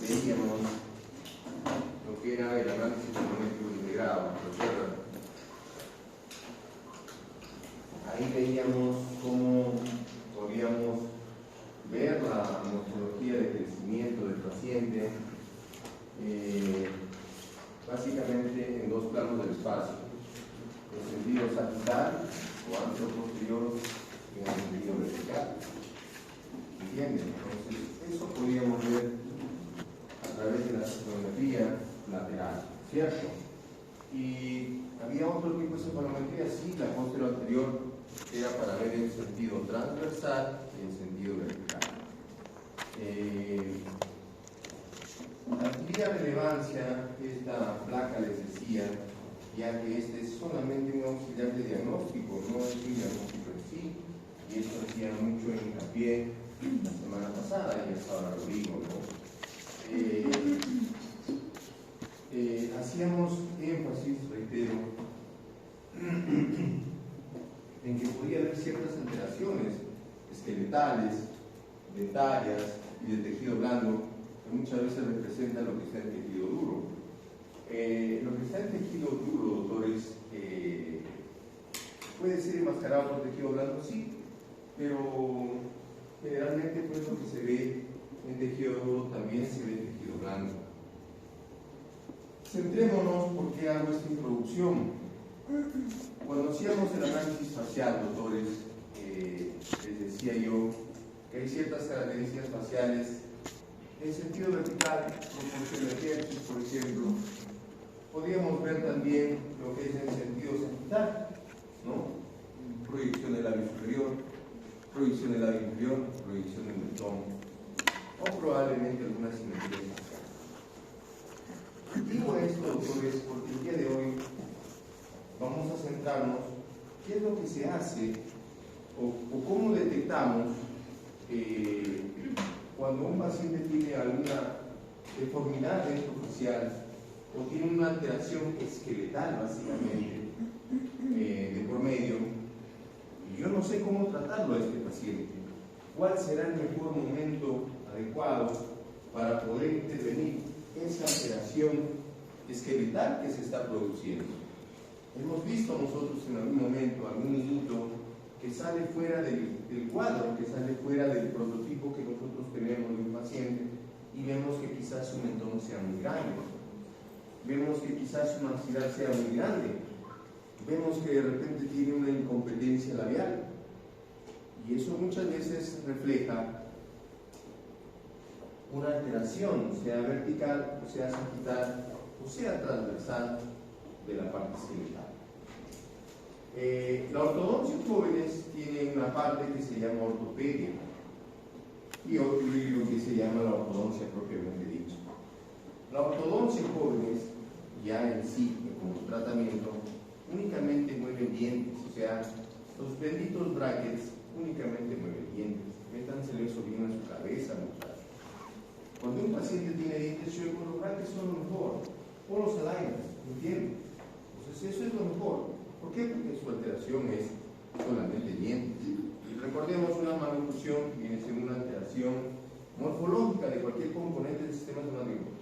veíamos lo que era el análisis volumétrico integrado, ¿recuerdan? Ahí veíamos cómo podíamos ver la morfología de crecimiento del paciente, básicamente en dos planos del espacio, en sentido sagital o anteroposterior y en sentido vertical. ¿Entienden? Entonces, eso podíamos ver a través de la cefalometría lateral, ¿cierto? Y había otro tipo de cefalometría, sí, la posterior anterior era para ver en sentido transversal y en sentido vertical. Adquiría relevancia esta placa, les decía, ya que este es solamente un auxiliar de diagnóstico, no es un diagnóstico en sí, y eso hacía mucho hincapié la semana pasada, y hasta ahora lo digo, ¿no? Hacíamos énfasis, reitero, en que podía haber ciertas alteraciones esqueletales, dentarias y de tejido blando, que muchas veces representan lo que está en tejido duro. Lo que está en tejido duro, doctores, puede ser enmascarado por tejido blando, sí, pero generalmente pues lo que se ve en tejido duro también se ve en tejido blando. Centrémonos por qué hago esta introducción. Cuando hacíamos el análisis facial, doctores, les decía yo que hay ciertas características faciales en sentido vertical, proporcionalidad, por ejemplo. Podríamos ver también lo que es en sentido sagital, ¿no? Proyección del labio superior, proyección del labio inferior, proyección del mentón, o probablemente alguna simetría facial. Digo esto, doctores, porque el día de hoy vamos a centrarnos qué es lo que se hace o cómo detectamos cuando un paciente tiene alguna deformidad facial o tiene una alteración esqueletal, básicamente, de por medio, y yo no sé cómo tratarlo a este paciente. ¿Cuál será el mejor momento adecuado para poder intervenir esa alteración esqueletal que se está produciendo? Hemos visto nosotros en algún momento algún niñito que sale fuera del cuadro, que sale fuera del prototipo que nosotros tenemos de un paciente, y vemos que quizás su mentón sea muy grande, vemos que quizás su maxilar sea muy grande, vemos que de repente tiene una incompetencia labial, y eso muchas veces refleja una alteración, sea vertical, o sea sagital, o sea transversal de la parte esqueletal. La ortodoncia en jóvenes tiene una parte que se llama ortopedia y otro libro que se llama la ortodoncia propiamente dicho. La ortodoncia en jóvenes, ya en sí, como tratamiento, únicamente mueve dientes, o sea, los benditos brackets únicamente mueven dientes. Métanselo eso bien a su cabeza, muchachos. Cuando un paciente tiene dientes chuecos, los brackets son lo mejor, o los aligners, ¿entienden? Entonces eso es lo mejor. ¿Por qué? Porque su alteración es solamente dientes. Y recordemos, una maloclusión viene siendo una alteración morfológica de cualquier componente del sistema estomatónico.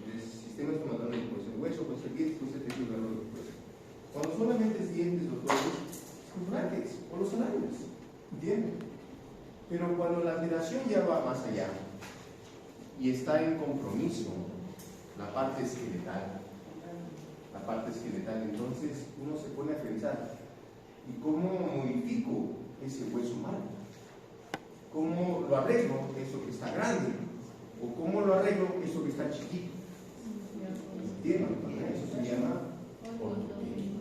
Puede ser hueso, puede ser dientes, puede ser tejido blando. Cuando solamente es dientes, doctores, los brackets o los aligners, ¿entienden? Pero cuando la alteración ya va más allá y está en compromiso la parte esqueletal, entonces uno se pone a pensar, ¿y cómo modifico ese hueso malo? ¿Cómo lo arreglo eso que está grande? ¿O cómo lo arreglo eso que está chiquito? ¿Entienden? Eso se llama ortopedia.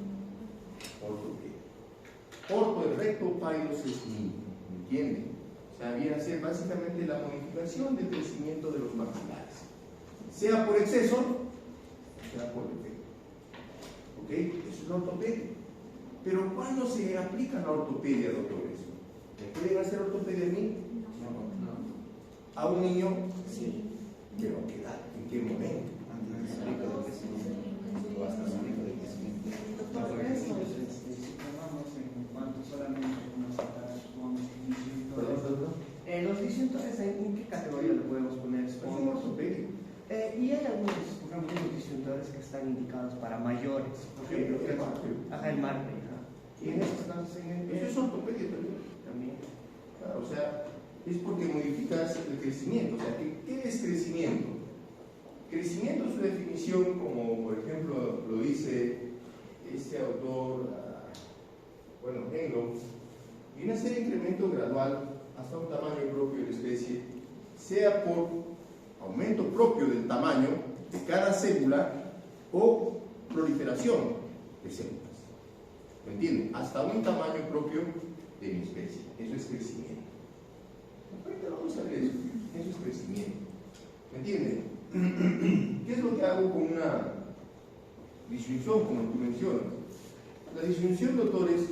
Orto es recto, pailos es niño, ¿entienden? O sea, viene a ser básicamente la modificación del crecimiento de los maxilares, sea por exceso, sea por defecto. ¿Ok? Eso es la ortopedia. Pero ¿cuándo se aplica la ortopedia, doctores? ¿Me pueden hacer ortopedia a mí? No. ¿A un niño? Sí. ¿Pero a qué edad? ¿En qué momento? Los disjuntos, ¿en qué categoría lo podemos poner? Es un ortopedia. Y hay algunos, por ejemplo, los disyuntores que están indicados para mayores, por ejemplo, El marco. ajá, el marco, ajá. Y en estos casos, Eso es ortopedia también. Claro, o sea, es porque modificas el crecimiento. O sea, ¿qué es crecimiento? Crecimiento es su definición, como por ejemplo lo dice este autor, Engel, viene a ser incremento gradual hasta un tamaño propio de la especie, sea por aumento propio del tamaño de cada célula o proliferación de células. ¿Me entienden? Hasta un tamaño propio de mi especie. Eso es crecimiento. Ahorita vamos a ver eso. Eso es crecimiento. ¿Me entienden? ¿Qué es lo que hago con una disyunción, como tú mencionas? La disyunción, doctores,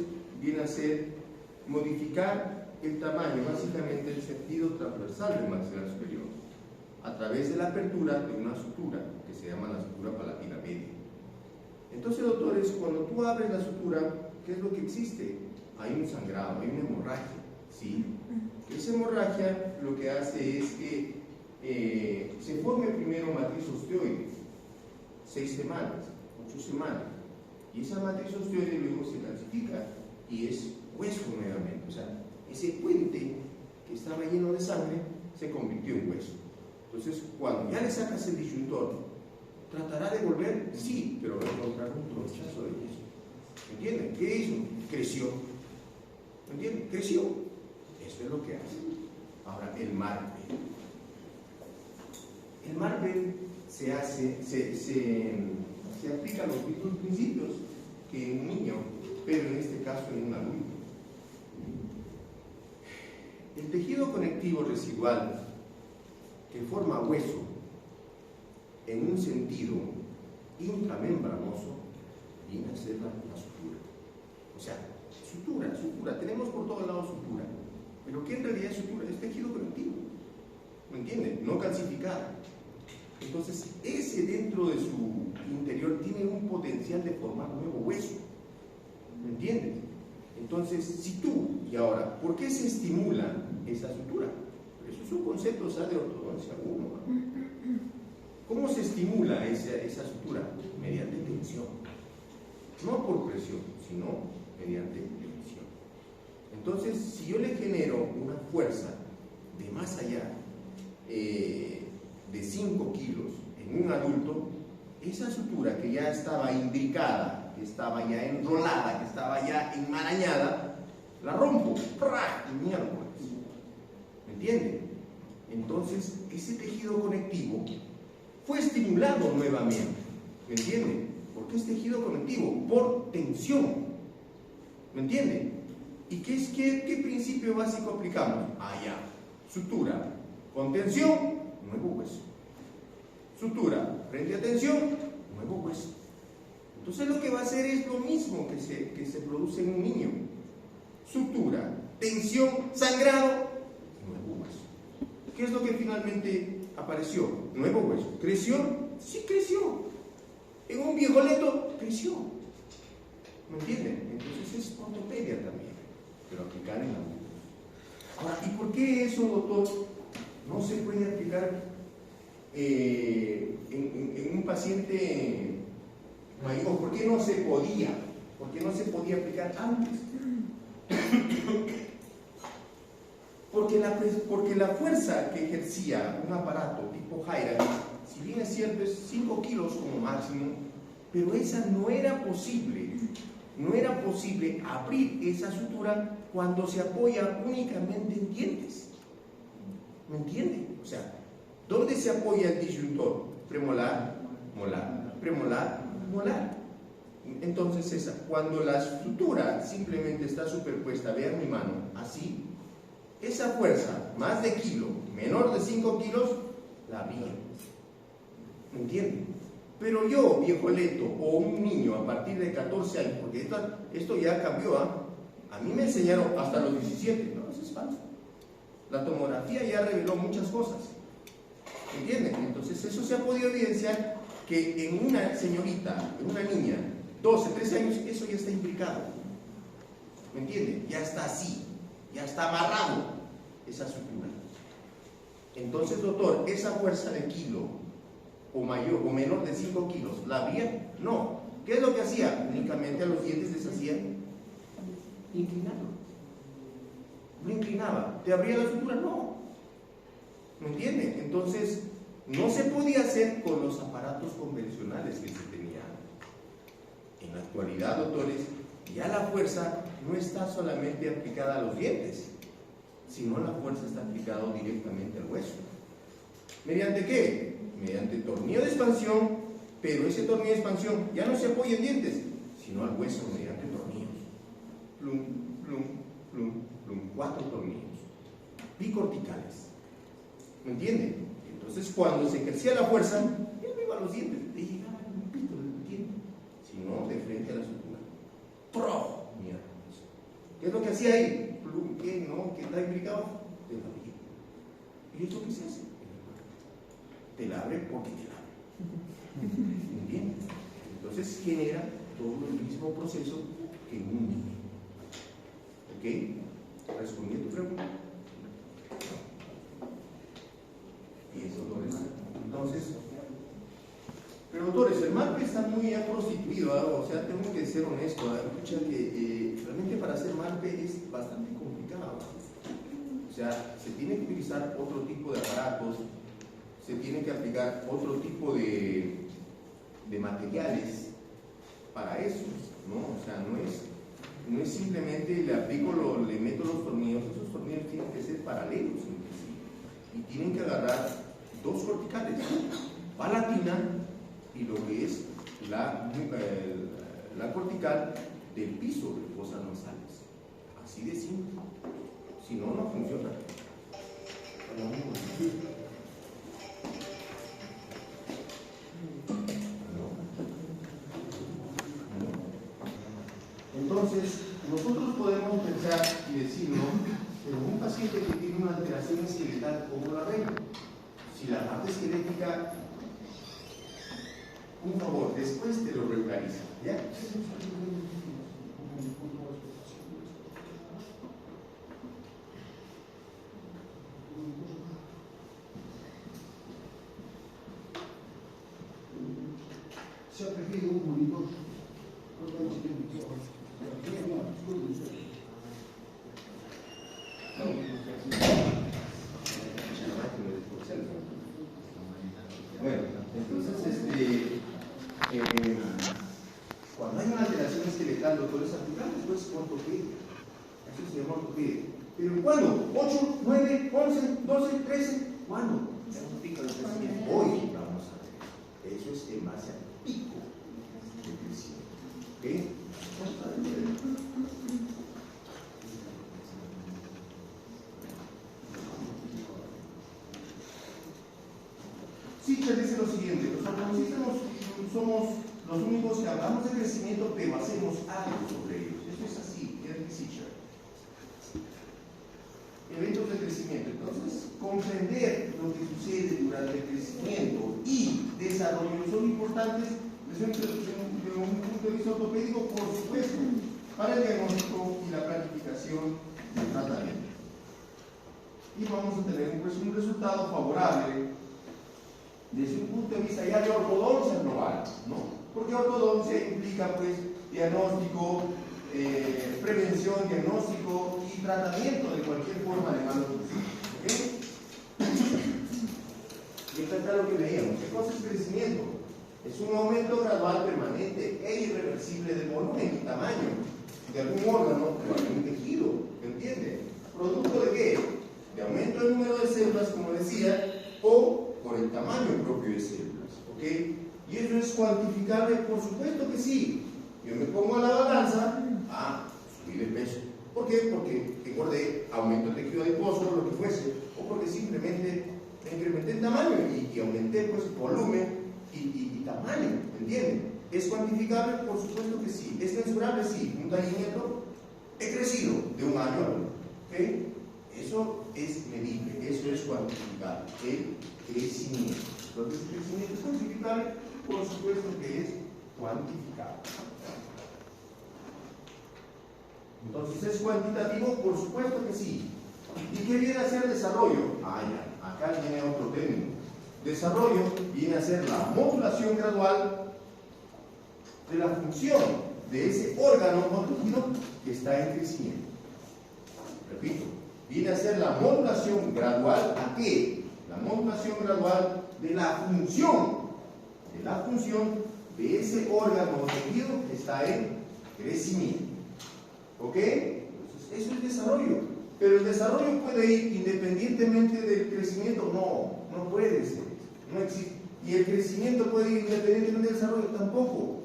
viene a ser modificar el tamaño, básicamente el sentido transversal del maxilar superior, a través de la apertura de una sutura, que se llama la sutura palatina media. Entonces, doctores, cuando tú abres la sutura, ¿qué es lo que existe? Hay un sangrado, hay una hemorragia, ¿sí? Esa hemorragia lo que hace es que se forme primero matriz osteoide, 6 semanas, 8 semanas, y esa matriz osteoide luego se calcifica y es hueso nuevamente. O sea, ese puente que estaba lleno de sangre se convirtió en hueso. Entonces, cuando ya le sacas el disyuntor, ¿tratará de volver? Sí, pero va a encontrar un tronchazo de hueso. ¿Me entienden? ¿Qué hizo? Creció. ¿Me entienden? Creció. Eso es lo que hace. Ahora, el marpen. El marpen se aplica a los mismos principios que en un niño, pero en este caso en un adulto. El tejido conectivo residual que forma hueso en un sentido intramembranoso viene a ser la sutura. O sea, sutura, tenemos por todos lados sutura, pero ¿qué en realidad es sutura? Es tejido conectivo, ¿me entienden? No calcificado. Entonces, ese dentro de su interior tiene un potencial de formar nuevo hueso, ¿me entiendes? Entonces, si tú, y ahora, ¿por qué se estimula esa sutura? Eso es un concepto, de ortodoncia 1. ¿Cómo se estimula esa sutura? Mediante tensión. No por presión, sino mediante tensión. Entonces, si yo le genero una fuerza de más allá de 5 kilos en un adulto, esa sutura que ya estaba imbricada, que estaba ya enrolada, que estaba ya enmarañada, la rompo, ¡prá! Y miércoles. ¿Me entienden? Entonces, ese tejido conectivo fue estimulado nuevamente. ¿Me entienden? ¿Por qué es tejido conectivo? Por tensión. ¿Me entienden? ¿Y qué principio básico aplicamos? Ya. Sutura con tensión, nuevo hueso. Sutura frente a tensión, nuevo hueso. Entonces lo que va a hacer es lo mismo que se produce en un niño. Sutura, tensión, sangrado, nuevo hueso. ¿Qué es lo que finalmente apareció? Nuevo hueso. ¿Creció? Sí creció. En un viejoleto, creció. ¿Me entienden? Entonces es ortopedia también, pero aplicar en adultos. Ahora, ¿y por qué eso, doctor, no se puede aplicar en un paciente mayor? ¿Por qué no se podía? ¿Por qué no se podía aplicar antes? Porque la fuerza que ejercía un aparato tipo Hyrax, si bien es cierto, es 5 kilos como máximo, pero esa no era posible. No era posible abrir esa sutura cuando se apoya únicamente en dientes. ¿Me entienden? O sea, ¿dónde se apoya el disyuntor? Premolar, molar, premolar, molar. Entonces cuando la sutura simplemente está superpuesta, vean mi mano, así, esa fuerza, más de kilo, menor de 5 kilos, la abría. ¿Me entienden? Pero yo, viejoleto, o un niño a partir de 14 años, porque esto ya cambió, a mí me enseñaron hasta los 17, no, eso es falso. La tomografía ya reveló muchas cosas, ¿entienden? Entonces eso se ha podido evidenciar que en una señorita, en una niña, 12, 13 años, eso ya está implicado, ¿me entienden? Ya está así, ya está amarrado esa sutura. Entonces, doctor, esa fuerza de kilo o mayor o menor de 5 kilos. ¿La abría? No. ¿Qué es lo que hacía? Únicamente a los dientes les hacía inclinarlo. Lo inclinaba. ¿Te abría la sutura? No. ¿Me entiende? Entonces, no se podía hacer con los aparatos convencionales que se tenían. En la actualidad, doctores, ya la fuerza no está solamente aplicada a los dientes, sino la fuerza está aplicada directamente al hueso. ¿Mediante qué? Mediante tornillo de expansión, pero ese tornillo de expansión ya no se apoya en dientes, sino al hueso mediante tornillos. Plum, plum, plum, plum, 4 tornillos bicorticales. ¿Me entienden? Entonces, cuando se ejercía la fuerza, ya no iba a los dientes, te llegaba el pito del diente, sino de frente a la sutura. ¡Pro! Mierda. ¿Qué es lo que hacía ahí? Plum, ¿qué? ¿No? ¿Qué está implicado? Te la abría. ¿Y eso qué se hace? Te la abre porque te la abre. ¿Me entiendes? Entonces genera todo el mismo proceso que en un niño. ¿Ok? ¿Respondí a tu pregunta? Y eso lo es. Entonces, pero doctores, el MARPE está muy prostituido, ¿no? O sea, tengo que ser honesto, escucha que realmente para hacer MARPE es bastante complicado. O sea, se tiene que utilizar otro tipo de aparatos, se tiene que aplicar otro tipo de materiales para eso, ¿no? O sea, no es simplemente le aplico, le meto los tornillos, esos tornillos tienen que ser paralelos entre sí y tienen que agarrar dos corticales, palatina y lo que es la cortical del piso de fosas nasales. Así de simple. Si no, no funciona. Entonces, nosotros podemos pensar y decir, ¿no? Pero un paciente que tiene una alteración esqueletal, ¿cómo la arregla? Si la parte esquelética, un favor, después te lo regulariza, ¿ya? Se ha preferido un monitor. Bueno, entonces, cuando hay una alteración esqueletal, doctores, aplicamos pues ortopedia. Eso se llama ortopedia. ¿Pero cuándo? ¿8, 9, 11, 12, 13? ¿Cuándo? Hoy vamos a ver. Eso es en base al pico de crecimiento. ¿Ok? Sichel dice lo siguiente: los ortodoncistas somos los únicos que hablamos de crecimiento, pero hacemos algo sobre ellos. Eso es así, es Sichel. Eventos de crecimiento. Entonces, comprender lo que sucede durante el crecimiento y desarrollo son importantes desde un punto de vista ortopédico, por supuesto, para el diagnóstico y la planificación del tratamiento. Y vamos a tener pues, un resultado favorable desde un punto de vista ya de ortodoncia global, ¿no? Porque ortodoncia implica pues diagnóstico, prevención, diagnóstico y tratamiento de cualquier forma de malnutrición. ¿Ok? Y esto es lo que veíamos. ¿Qué cosa es crecimiento? Es un aumento gradual, permanente e irreversible de volumen y tamaño de algún órgano o algún tejido. ¿Entiende? ¿Producto de qué? De aumento del número de células, como decía, o por el tamaño propio de células. ¿Ok? ¿Y eso es cuantificable? Por supuesto que sí. Yo me pongo a la balanza, subí de peso. ¿Por qué? Porque engordé, aumento el tejido adiposo, lo que fuese, o porque simplemente me incrementé en tamaño y aumenté pues volumen y tamaño, ¿entienden? ¿Es cuantificable? Por supuesto que sí. ¿Es mensurable? Sí. Un talimiento, he crecido de un año a otro. ¿Ok? Eso es medible, eso es cuantificable. El crecimiento. Entonces, el crecimiento es cuantificable, por supuesto que es cuantificable. Entonces, ¿es cuantitativo? Por supuesto que sí. ¿Y qué viene a ser desarrollo? Ya, acá viene otro término. desarrollo viene a ser la modulación gradual de la función de ese órgano o tejido que está en crecimiento. Repito, viene a ser la modulación gradual ¿a qué? La modulación gradual de la función de ese órgano o tejido que está en crecimiento. ¿Ok? Entonces, eso es desarrollo. Pero el desarrollo puede ir independientemente del crecimiento. No, no puede ser. No existe. Y el crecimiento puede ir independientemente del desarrollo. Tampoco.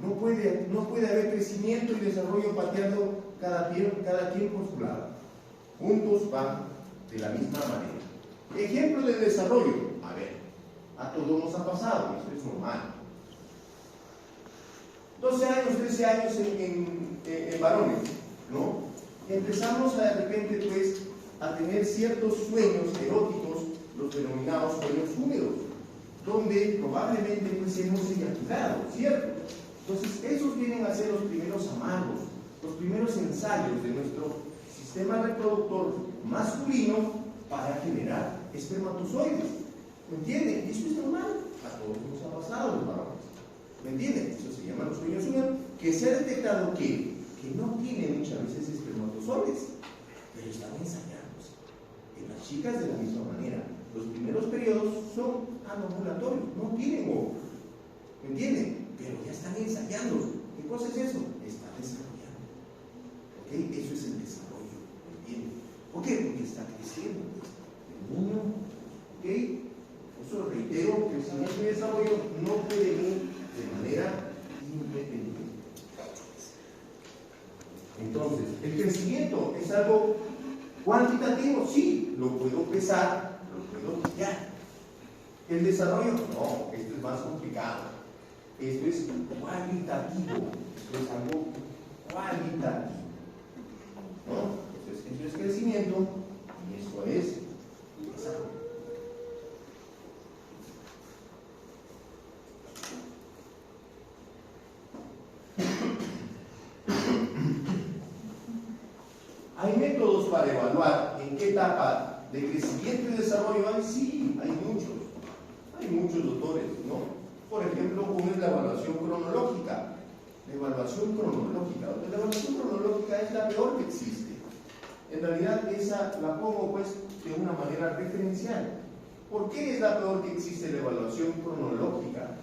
No puede haber crecimiento y desarrollo pateando cada quien por su lado. Juntos van de la misma manera. Ejemplo de desarrollo. A ver, a todos nos ha pasado, eso es normal. 12 años, 13 años en varones, ¿no? Empezamos de repente pues a tener ciertos sueños eróticos, los denominados sueños húmedos, donde probablemente pues hemos eyaculado, ¿cierto? Entonces esos vienen a ser los primeros amargos, los primeros ensayos de nuestro sistema reproductor masculino para generar espermatozoides. ¿Me entienden? Eso es normal, a todos nos ha pasado los varones. ¿Me entienden? Eso se llama los sueños húmedos, que se ha detectado que no tienen muchas veces espermatozoides, pero están ensayándose. En las chicas de la misma manera, los primeros periodos son anovulatorios, no tienen óvulos. ¿Me entienden? Pero ya están ensayando. ¿Qué cosa es eso? Están desarrollando. ¿Ok? Eso es el desarrollo. ¿Me entienden? ¿Por qué? Porque está creciendo. El niño, ¿ok? Eso reitero, crecimiento y desarrollo no pueden ir de manera independiente. Entonces, ¿el crecimiento es algo cuantitativo? Sí, lo puedo pesar, lo puedo tallar. ¿El desarrollo? No, esto es más complicado. Esto es cualitativo. Esto es algo cualitativo. ¿No? Eso es crecimiento y eso es desarrollo. ¿Hay métodos para evaluar en qué etapa de crecimiento y desarrollo hay? Sí, hay muchos. Hay muchos, doctores, ¿no? Por ejemplo, uno es la evaluación cronológica. La evaluación cronológica es la peor que existe. En realidad, esa la pongo pues de una manera referencial. ¿Por qué es la peor que existe la evaluación cronológica?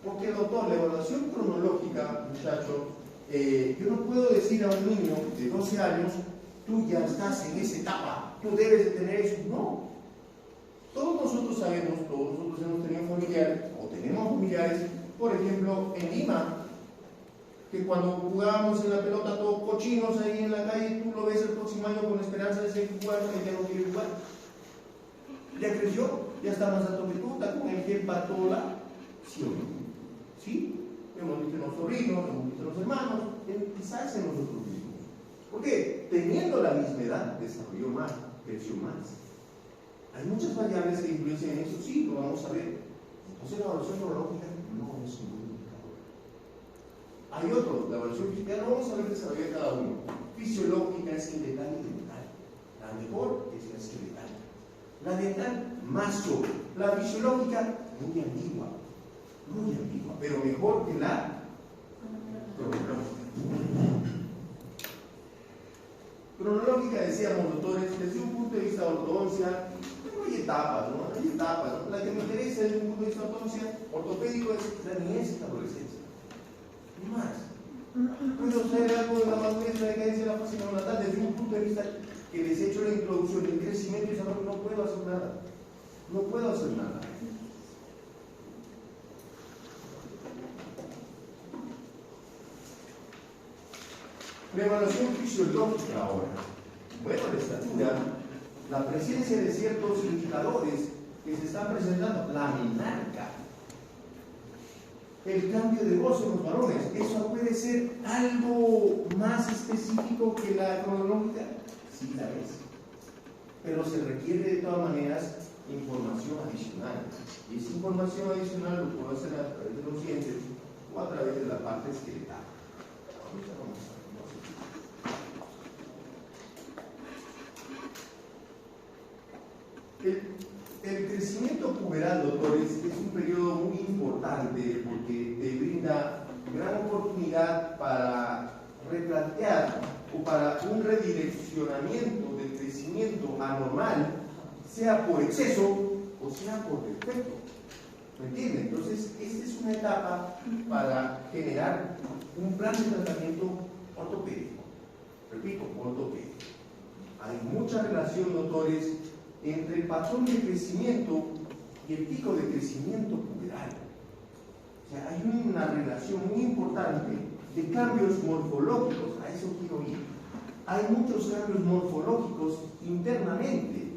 Porque, doctor, la evaluación cronológica, muchacho, yo no puedo decir a un niño de 12 años, tú ya estás en esa etapa, tú debes de tener eso. No. Todos nosotros sabemos, todos nosotros hemos tenido familiares, o tenemos familiares, por ejemplo, en Lima, que cuando jugábamos en la pelota todos cochinos ahí en la calle, tú lo ves el próximo año con esperanza de seguir jugando y ya no quiere jugar. Ya creció, ya está más alto que tú, está con el gel para todo lado. ¿Sí o no? ¿Sí? Hemos visto en los sobrinos, hemos visto en los hermanos, quizás en nosotros mismos. ¿Por qué? Teniendo la misma edad, desarrolló más, creció más. Hay muchas variables que influyen en eso, sí, lo vamos a ver. Entonces la evaluación cronológica no es un indicador. Hay otros, la evaluación física, no vamos a ver desarrollar cada uno. Fisiológica, esqueletal y dental. La mejor es la esqueletal. La dental, más sobre. La fisiológica, muy ambigua, pero mejor que la cronológica. Cronológica, decíamos, doctores, desde un punto de vista de ortodoncia, hay etapas, ¿no? Hay etapas, ¿no? La que me interesa desde un punto de vista de ortodoncia ortopédico es la niñez y la adolescencia. Y más. Puedo saber algo de la madurez, la decadencia de la fase neonatal desde un punto de vista que les he hecho la introducción del crecimiento y desarrollo. No puedo hacer nada. No puedo hacer nada. La evaluación fisiológica ahora. Bueno, la estatura, la presencia de ciertos indicadores que se están presentando, la menarca, el cambio de voz en los varones, ¿eso puede ser algo más específico que la cronológica? Sí, la es. Pero se requiere de todas maneras información adicional. Y esa información adicional lo puedo hacer a través de los dientes o a través de la parte esqueletal. Vamos a el crecimiento puberal, doctores, es un periodo muy importante porque te brinda gran oportunidad para replantear o para un redireccionamiento del crecimiento anormal, sea por exceso o sea por defecto. ¿Me entienden? Entonces, esta es una etapa para generar un plan de tratamiento ortopédico. Repito, ortopédico. Hay mucha relación, doctores, entre el patrón de crecimiento y el pico de crecimiento puberal. O sea, hay una relación muy importante de cambios morfológicos, a eso quiero ir. Hay muchos cambios morfológicos internamente,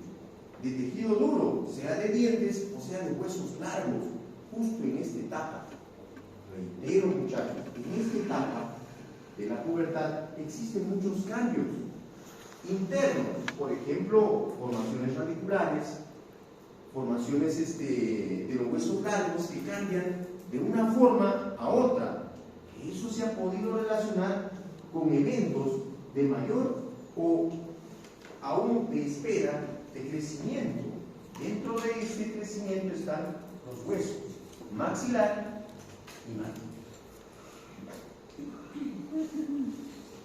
de tejido duro, sea de dientes o sea de huesos largos, justo en esta etapa. Reitero, muchachos, en esta etapa de la pubertad existen muchos cambios internos, por ejemplo, formaciones radiculares, formaciones de los huesos largos que cambian de una forma a otra. Eso se ha podido relacionar con eventos de mayor o aún de espera de crecimiento. Dentro de este crecimiento están los huesos maxilar y mandíbula.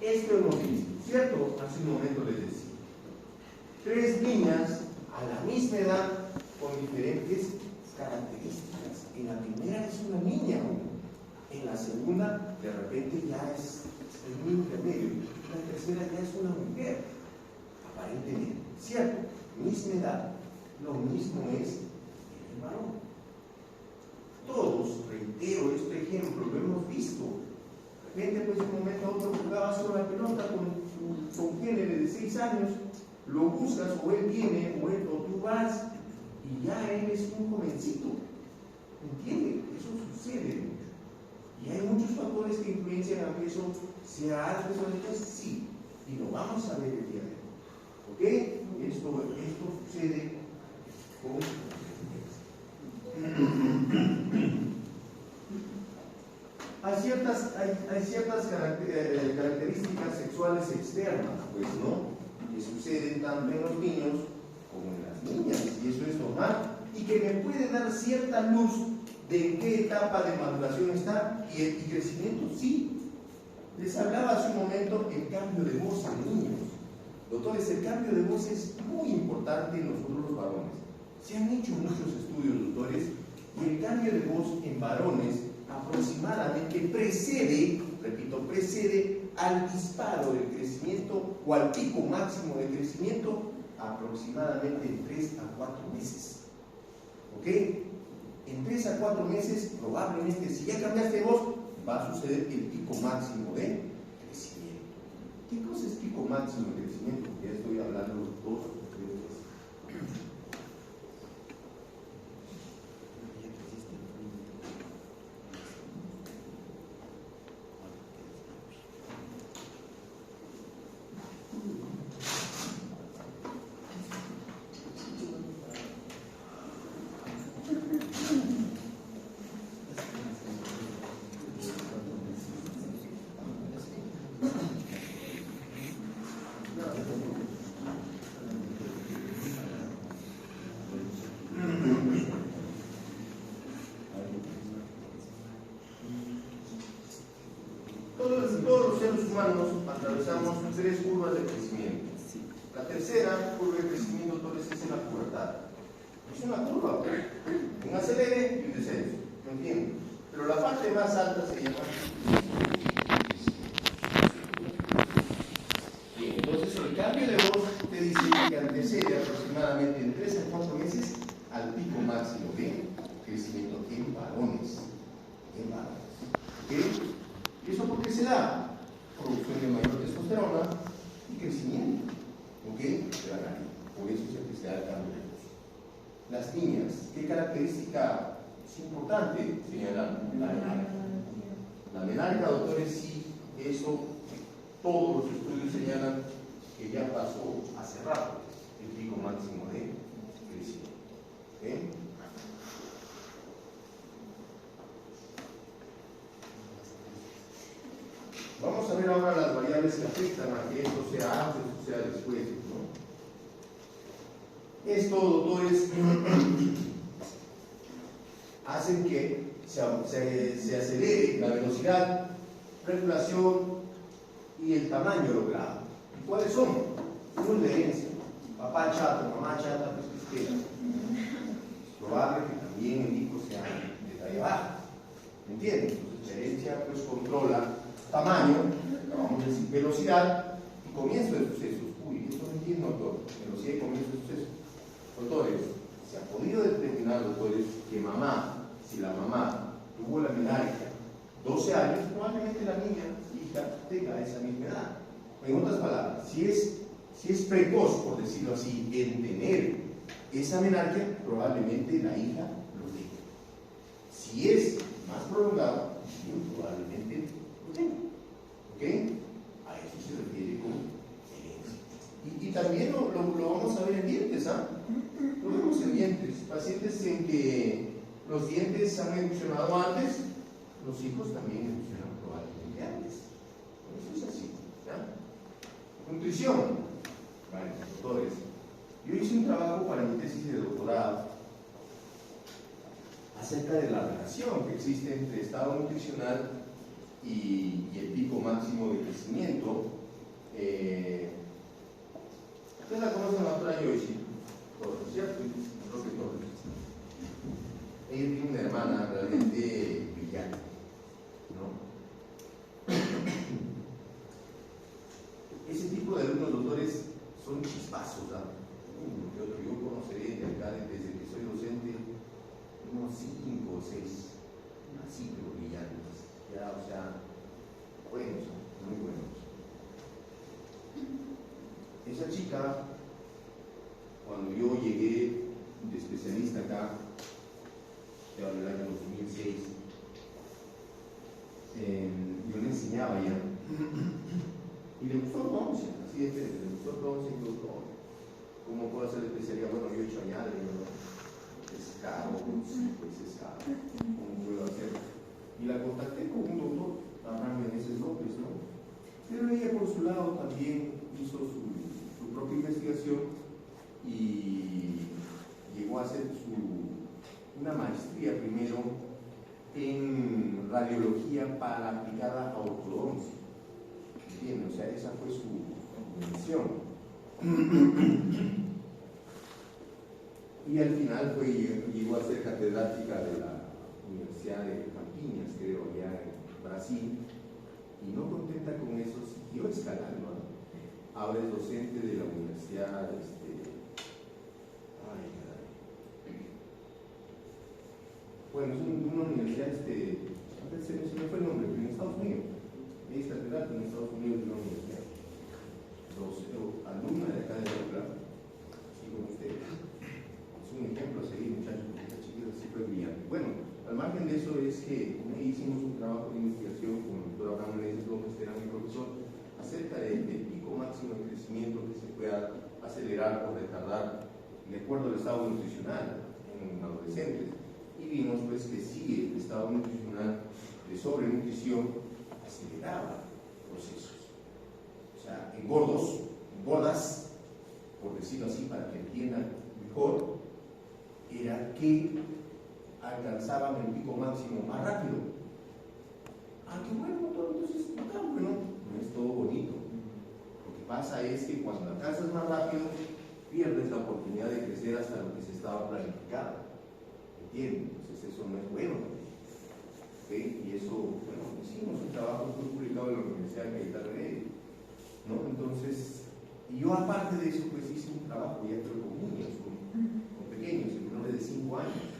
Esto hemos visto, ¿cierto? Hace un momento les decía. 3 niñas a la misma edad con diferentes características. En la primera es una niña, en la segunda de repente ya es el niño intermedio, en la tercera ya es una mujer, aparentemente, ¿cierto? Misma edad, lo mismo es en el varón. Todos, reitero este ejemplo, lo hemos visto. De repente, pues, de un momento a otro jugaba solo la pelota con su congénere de 6 años, lo buscas, o él viene, o tú vas, y ya él es un jovencito. ¿Entiende? Eso sucede mucho. Y hay muchos factores que influencian a que eso sea algo, sí, y lo vamos a ver el día de hoy. ¿Ok? Esto sucede con hay ciertas características sexuales externas, pues, ¿no? Que suceden tanto en los niños como en las niñas, y eso es normal, y que me puede dar cierta luz de en qué etapa de maduración está y crecimiento, sí. Les hablaba hace un momento el cambio de voz en niños. Doctores, el cambio de voz es muy importante en nosotros los varones. Se han hecho muchos estudios, doctores, y el cambio de voz en varones aproximadamente precede, repito, precede al disparo del crecimiento o al pico máximo de crecimiento aproximadamente en 3 a 4 meses. ¿Ok? En 3 a 4 meses, probablemente, si ya cambiaste de voz, va a suceder el pico máximo de crecimiento. ¿Qué cosa es pico máximo de crecimiento? Ya estoy hablando de 2 o 3 veces. Todos los seres humanos atravesamos 3 curvas de crecimiento. La tercera curva de crecimiento, entonces, es en la pubertad. Es una curva, un acelere y un descenso, ¿me entienden? Pero la parte más alta se llama. Bien, entonces el cambio de voz te dice que antecede aproximadamente en 3 a 4 meses al pico máximo de crecimiento en varones. ¿Ok? ¿Y eso por qué se da? Producción de mayor testosterona y crecimiento, ¿ok? De la nariz. Por eso se da el cambio de voz. Las niñas, ¿qué característica es importante? Señalan la menarca. La menarca, doctores, sí, eso todos los estudios señalan que ya pasó hace rato el pico máximo de crecimiento. ¿Ok? Vamos a ver ahora las variables que afectan a que esto sea antes o sea después, ¿no? Esto, doctores, hacen que se acelere la velocidad, regulación y el tamaño logrado. ¿Cuáles son? Uno es la herencia. Papá chato, mamá chata, pues que espera. Es probable que también el hijo sea de talla baja. ¿Me entienden? Entonces la herencia pues controla tamaño, vamos a decir velocidad y comienzo de sucesos. Uy, esto no entiendo, doctor. Velocidad y comienzo de sucesos. Doctores, se ha podido determinar, doctores, que mamá, si la mamá tuvo la menarquia 12 años, probablemente la niña, hija, tenga esa misma edad. En otras palabras, si es precoz, por decirlo así, en tener esa menarquia, probablemente la hija lo tenga. Si es más prolongado, probablemente lo tenga. ¿Ok? A eso se refiere con herencia. Y también lo vamos a ver en dientes, ¿ah? Lo vemos en dientes. Pacientes en que los dientes han evolucionado antes, los hijos también evolucionan probablemente antes. Eso es así. ¿Ya? Nutrición. Vale, doctores. Yo hice un trabajo para mi tesis de doctorado acerca de la relación que existe entre estado nutricional y el pico máximo de crecimiento. Ustedes la conocen a la doctora Yoshi Torres, ¿cierto? Roque Torres. Ella tiene una hermana realmente brillante, ¿no? Ese tipo de alumnos, doctores, son chispazos, ¿no? Yo conoceré de acá, desde que soy docente, unos 5 o 6, así pero brillantes, ya, o sea, buenos, muy buenos. Esa chica, cuando yo llegué de especialista acá, ya en el año 2006, yo le enseñaba ya, y le gustó el bronce, así es, le gustó el bronce y todo. ¿Cómo puedo hacer especialidad? Bueno, yo he hecho añade, ¿no? Es caro, sí, pues es caro. ¿Cómo puedo hacer? Y la contacté con un doctor, Abraham Meneses López, ¿no? Pero ella por su lado también hizo su propia investigación y llegó a hacer una maestría primero en radiología para aplicada a ortodoncia. ¿Entienden? O sea, esa fue su mención. Y al final llegó a ser catedrática de la Universidad de Campinas, creo, allá en Brasil, y no contenta con eso, siguió escalando, ¿no? Ahora es docente de la Universidad, bueno, es una universidad, se me fue el nombre, pero en Estados Unidos, es catedrática en Estados Unidos de una universidad. Alumna de acá de la UCLA, así como ustedes. Es un ejemplo a seguir, muchachos, porque esta chiquita sí fue brillante. Bueno, al margen de eso es que hicimos un trabajo de investigación con el doctor Abraham Meneses López, que era mi profesor, acerca del pico máximo de crecimiento que se pueda acelerar o retardar de acuerdo al estado nutricional en adolescentes. Y vimos pues que sí, el estado nutricional de sobrenutrición aceleraba procesos. O sea, gordas, por decirlo así, para que entiendan mejor, era que alcanzaban el pico máximo más rápido. Ah, qué bueno, doctor, entonces, bacán, bueno, no es todo bonito. Lo que pasa es que cuando alcanzas más rápido, pierdes la oportunidad de crecer hasta lo que se estaba planificado. ¿Entienden? Entonces eso no es bueno. ¿Okay? Y eso, bueno, hicimos un trabajo, fue publicado en la Universidad de Cayetano, ¿no? Entonces, y yo aparte de eso, pues hice un trabajo ya creo con niños, con pequeños, menores de 5 años.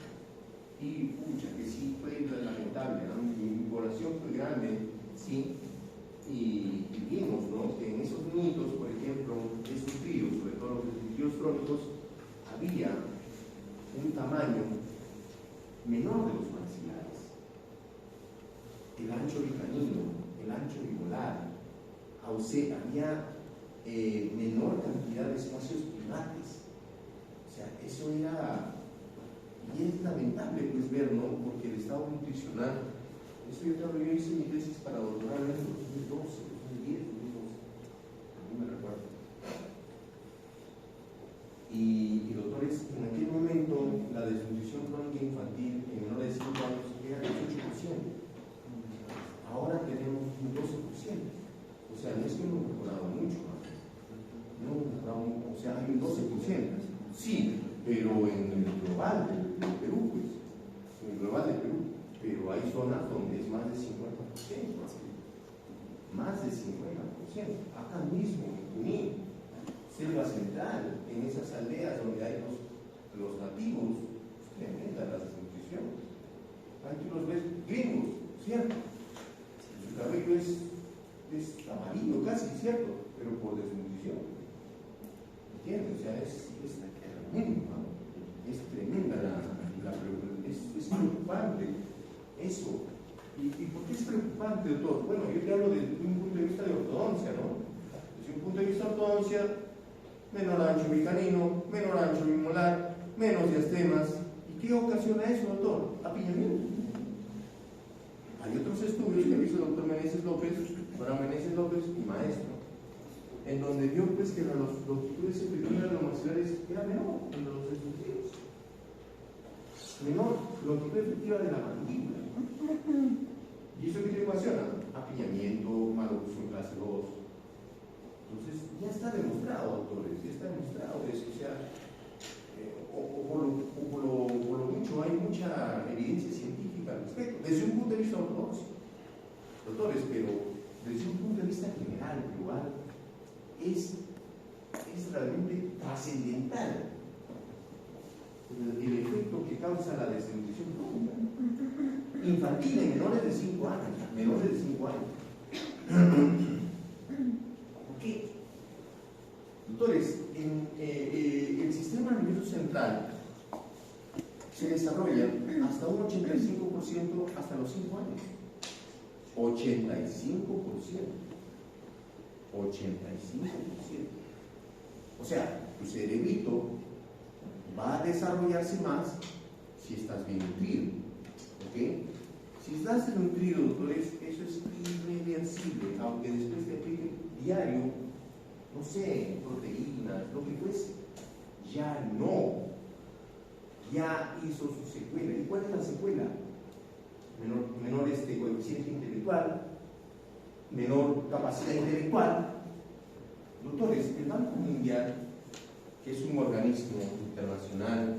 Y pucha, que sí fue lamentable, ¿no? Mi población fue grande, sí, y vimos, ¿no? Que en esos niños, por ejemplo, esos fríos, sobre todo los fríos crónicos, había un tamaño menor de los maxilares. El ancho bicanino, el ancho bipolar, había menor cantidad de espacios primates. O sea, eso era, y es lamentable pues ver, ¿no? Porque el estado nutricional, eso yo hice mi tesis para doctorar en el 2012, 2010, 2012, no me recuerdo. Y doctores, en aquel momento la desnutrición crónica infantil en menores de más del 50%. Acá mismo, en Junín, Selva Central, en esas aldeas donde hay los nativos, es tremenda la desnutrición. Ahí tú los ves gringos, ¿cierto? Su cabello es amarillo casi, ¿cierto? Pero por desnutrición. ¿Entiendes? O sea, es tremendo, ¿no? Es tremenda la preocupación. Es preocupante eso. ¿Y por qué es preocupante, doctor? Bueno, yo te hablo desde un punto de vista de ortodoncia, ¿no? Desde un punto de vista de ortodoncia, menor ancho bicanino, menor ancho bimolar, menos diastemas. ¿Y qué ocasiona eso, doctor? Apiñamiento. Hay otros estudios que hizo el doctor Meneses López, mi maestro, en donde vio pues que la longitud septentrional de los maxilares era menor en los desnutridos. Menor longitud efectiva de la mandíbula. ¿Y eso qué te ocasiona? Apiñamiento, malocución clase 2. Entonces, ya está demostrado, autores, ya está demostrado eso. O sea, por lo mucho hay mucha evidencia científica al respecto, desde un punto de vista ortodoxo. Doctores, pero desde un punto de vista general, global, es realmente trascendental el efecto que causa la desnutrición crónica infantil en menores de 5 años. ¿Por qué? Doctores, el sistema nervioso central se desarrolla hasta un 85% hasta los 5 años. 85%. O sea, tu cerebrito va a desarrollarse más si estás bien nutrido. ¿Ok? Si estás nutrido, doctores, eso es irreversible, aunque después te apliquen diario, no sé, proteínas, lo que fuese, ya no. Ya hizo su secuela. ¿Y cuál es la secuela? Menor coeficiente intelectual, menor capacidad intelectual. Doctores, el Banco Mundial, que es un organismo internacional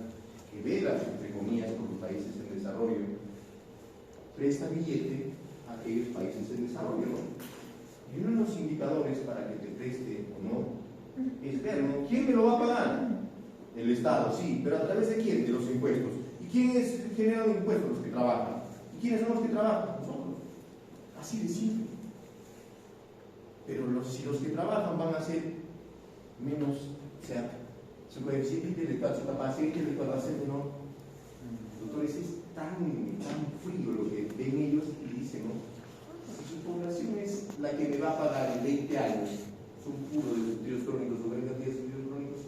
que vela, entre comillas, por los países en desarrollo, presta billete a aquellos países en desarrollo, ¿no? Y uno de los indicadores para que te preste o no es ver, ¿no? ¿Quién me lo va a pagar? El Estado, sí, pero ¿a través de quién? De los impuestos. ¿Y quién genera los impuestos? Los que trabajan. ¿Y quiénes son los que trabajan? Nosotros. Así de simple. Pero si los que trabajan van a ser menos, o sea, su coeficiente intelectual, su capacidad intelectual va a ser menor. Doctores, es tan frío lo que ven ellos y dicen, ¿no? Si su población es la que me va a pagar en 20 años, son puros desnutridos crónicos o gran cantidad de desnutridos crónicos,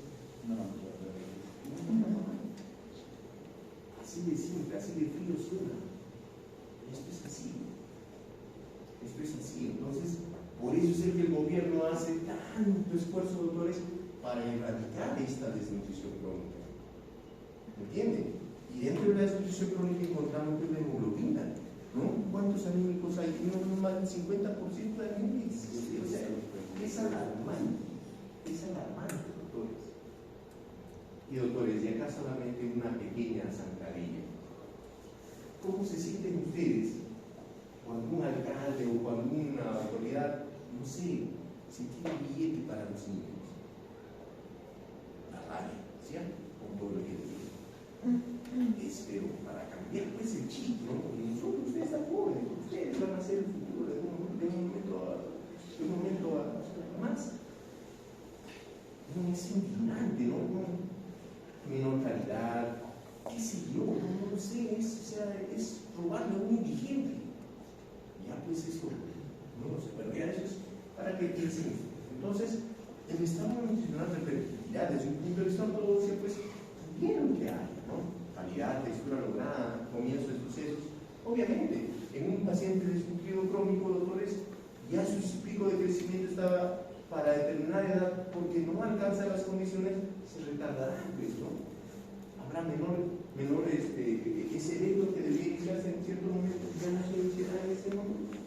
así de simple, así de frío suena. Esto es así. Entonces, por eso es que el gobierno hace tanto esfuerzo, doctores, para erradicar esta desnutrición crónica. ¿Me entienden? Y dentro de la desnutrición crónica encontramos la hemoglobina, ¿no? ¿Cuántos anímicos hay? No más del 50% de anímicos. O sea, es alarmante, doctores. Y doctores, y acá solamente una pequeña zancadilla. ¿Cómo se sienten ustedes cuando un alcalde o cuando una autoridad, no sé, si tiene billete para los niños? La rabia, ¿cierto? Con todo lo que dice. Pero para cambiar pues el chip, ¿no? Porque nosotros, ustedes están jóvenes, ustedes van a ser el futuro de un momento a más. No, es indignante, ¿no? Menor calidad, qué sé yo, no sé, es robarle a un indigente. Ya pues eso, no sé, pero ya eso es para que piensen. Entonces, el Estado nutricional ya desde un punto de vista ortodoxo, pues, bien lo que hay, ¿no? Calidad, textura lograda, comienzo de sucesos. Obviamente, en un paciente desnutrido crónico, doctores, ya su pico de crecimiento estaba para determinada edad, porque no alcanza las condiciones, se retardará, pues, ¿no? Habrá ese evento que debía iniciarse en cierto momento, ya no se iniciará en ese momento.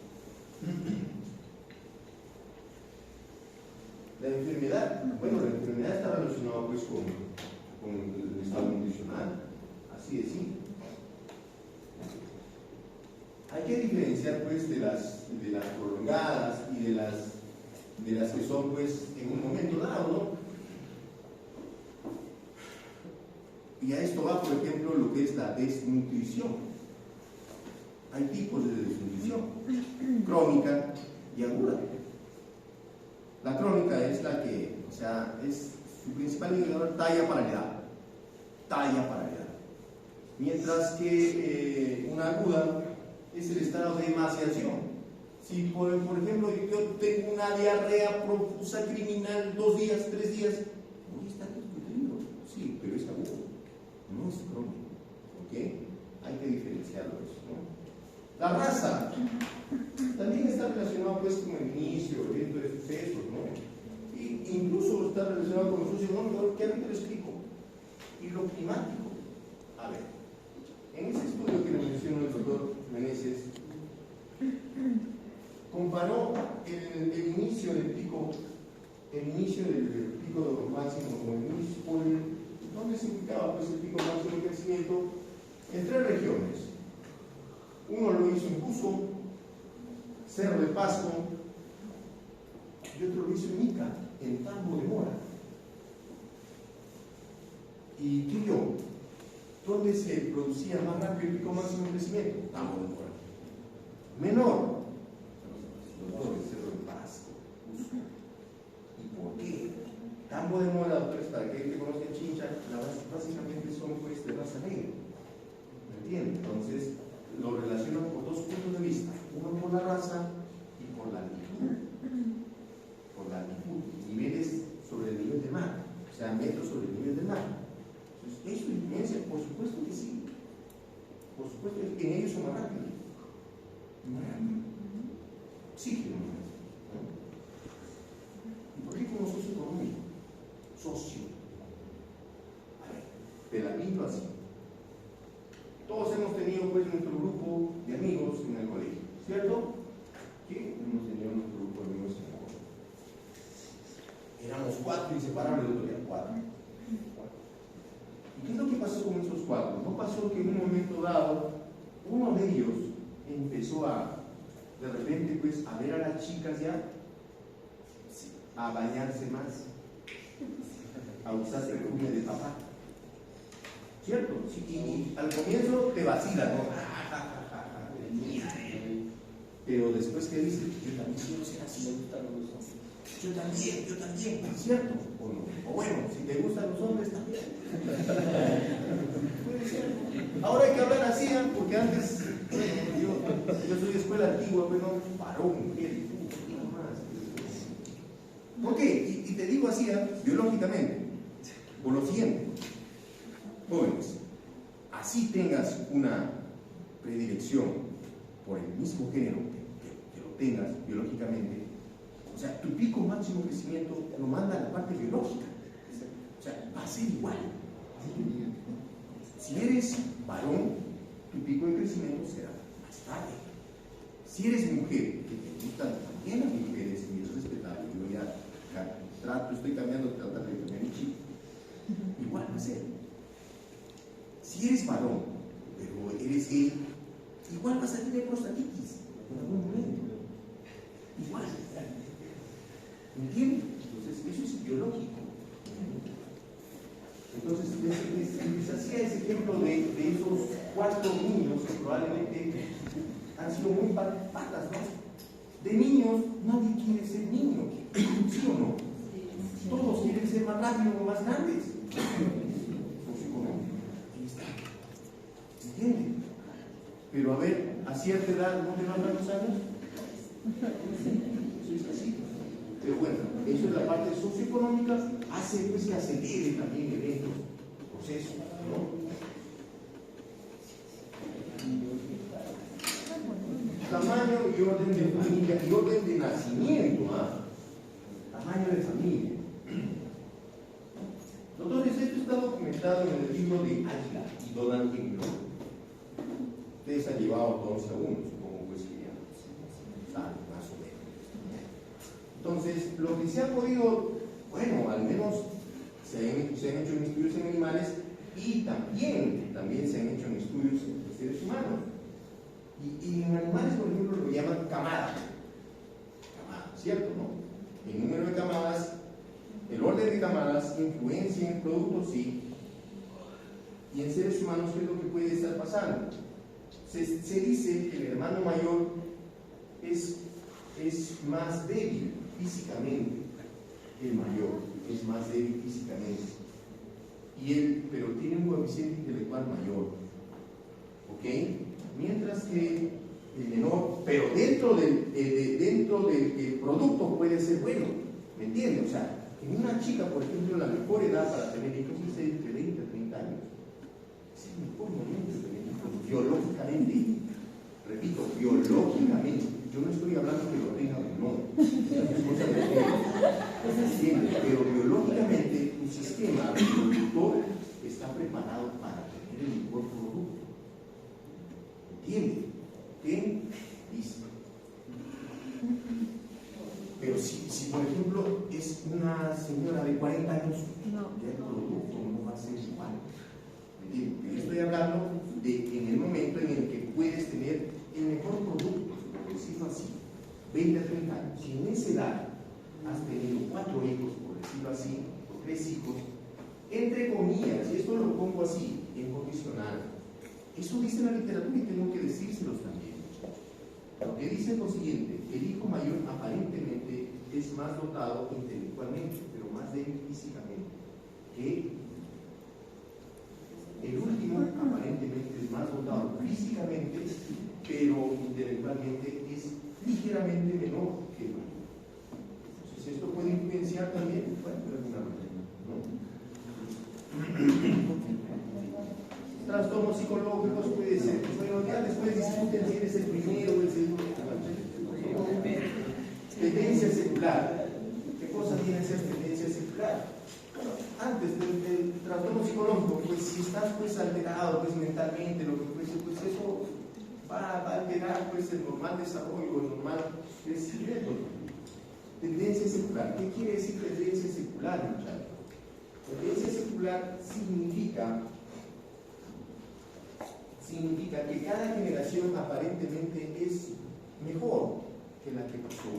La enfermedad, bueno, la enfermedad está relacionada pues con el estado nutricional, así de simple. Hay que diferenciar pues de las prolongadas y de las de las que son pues en un momento dado, ¿no? Y a esto va, por ejemplo, lo que es la desnutrición. Hay tipos de desnutrición, crónica y aguda. La crónica es la que, o sea, es su principal indicador, talla para la edad. Talla para la edad. Mientras que una aguda es el estado de emaciación. Si, por ejemplo, yo tengo una diarrea profusa criminal 2 días, 3 días, voy a estar desnutrido. Sí, pero es agudo, no es crónico. ¿Ok? Hay que diferenciarlo eso, ¿no? La raza también está relacionado pues con el inicio, el evento de sucesos, ¿no? Y incluso está relacionado con el socio, que ahorita lo explico. Y lo climático. A ver, en ese estudio que le mencionó el doctor Meneses, comparó el inicio del pico máximo con el inicio, ¿dónde se ubicaba pues, el pico máximo de crecimiento? En 3 regiones. Uno lo hizo en Cusco, Cerro de Pasco, y otro lo hizo en Ica, en Tambo de Mora. Y Quillo, ¿dónde se producía más rápido el pico máximo de crecimiento? Tambo de Mora. Menor, el Cerro de Pasco, Cusco. ¿Y por qué? Tambo de Mora, doctores, para aquel que conozca Chincha, básicamente son pues de raza negra. ¿Me entienden? Entonces, lo relacionan por 2 puntos de vista. Uno por la raza y por la altitud. Por la altitud. Niveles sobre el nivel del mar. O sea, metros sobre el nivel del mar. Entonces, ¿eso influencia? Por supuesto que sí. Por supuesto que en ellos son más rápidos. Más rápido. Oxígeno. ¿No? ¿Y por qué como socioeconómico? Socio. A ver, te la pinto así. Todos hemos tenido pues nuestro grupo de amigos en el colegio, ¿cierto? ¿Qué? Hemos tenido nuestro grupo de amigos en el colegio. Éramos 4 inseparables, el otro día 4. ¿Y qué es lo que pasó con esos 4? No pasó que en un momento dado, uno de ellos empezó de repente pues, a ver a las chicas ya, a bañarse más, a usar perfume de papá. ¿Cierto? Sí, y al comienzo te vacilan, ¿no? Pero después que dices, yo también quiero ser así. Yo también, ¿cierto? O no. O bueno, si te gustan los hombres también. Puede ser. Ahora hay que hablar así, ¿eh? Porque antes, bueno, yo soy de escuela antigua, pero varón, mujer, más. ¿Por qué? Y te digo así, biológicamente, por lo siguiente. Jóvenes, así tengas una predilección por el mismo género que lo tengas biológicamente, o sea, tu pico máximo de crecimiento lo manda a la parte biológica, o sea, va a ser igual. Si eres varón, tu pico de crecimiento será más tarde. Si eres mujer, que te gustan también las mujeres, y es respetable, yo ya estoy cambiando, tratar de cambiar el chip, igual va a ser. Si eres varón, pero eres gay, igual vas a tener prostatitis en algún momento. Igual. ¿Entiendes? Entonces, eso es biológico. Entonces, les hacía ese ejemplo de esos 4 niños que probablemente han sido muy patas, ¿no? De niños, nadie quiere ser niño, ¿sí o no? Todos quieren ser más rápidos o más grandes. ¿Entiendes? Pero a ver, a cierta edad no te van a dar los años. Eso es así. Pero bueno, eso es la parte socioeconómica, hace pues que acelere también eventos, procesos, ¿no? Tamaño y orden de familia y orden de nacimiento, tamaño de familia. Doctores, esto está documentado en el libro de Águila y Donald England. Ustedes han llevado todos a uno, supongo pues que ya saben más o menos. Entonces, lo que se ha podido, bueno, al menos se han hecho en estudios en animales y también se han hecho en estudios en seres humanos. Y en animales, por ejemplo, lo llaman camada. Camada, ¿cierto? ¿No? En presenta malas influencias en el producto, sí. Y en seres humanos, ¿qué es lo que puede estar pasando? Se dice que el hermano mayor es más débil físicamente. El mayor es más débil físicamente. Pero tiene un coeficiente intelectual mayor. ¿Ok? Mientras que el menor, pero dentro del producto puede ser bueno. ¿Me entiendes? O sea, en una chica, por ejemplo, la mejor edad para tener hijos es entre 20 y 30 años. Es el mejor momento de tener hijos, biológicamente. Repito, biológicamente. Yo no estoy hablando que lo tenga o no. Es cosa de pero biológicamente tu sistema reproductor está preparado para tener el mejor producto. ¿Entiendes? ¿Qué? Listo. Pero si por ejemplo es una señora de 40 años, ya el producto no va a ser igual. ¿Entiendes? Yo estoy hablando de en el momento en el que puedes tener el mejor producto, por decirlo así, 20 a 30 años. Si en esa edad has tenido 4 hijos, por decirlo así, o 3 hijos, entre comillas, y esto lo pongo así, en condicional, eso dice la literatura y tengo que decírselos también. Lo que dice es lo siguiente: el hijo mayor aparentemente es más dotado intelectualmente, pero más débil físicamente que el último. Aparentemente es más dotado físicamente, pero intelectualmente es ligeramente menor que el mayor. Entonces esto puede influenciar también, bueno, de alguna manera, ¿no? Trastornos psicológicos puede ser, bueno, ya después discuten si eres el primero o el segundo. Tendencia secular. ¿Qué cosa tiene que ser tendencia secular? Bueno, antes del trastorno psicológico, pues si estás pues alterado pues mentalmente, lo que fuese, pues eso va a alterar pues el normal desarrollo, el normal crecimiento. Tendencia secular. ¿Qué quiere decir tendencia secular, muchachos? Tendencia secular significa que cada generación aparentemente es mejor que la que pasó.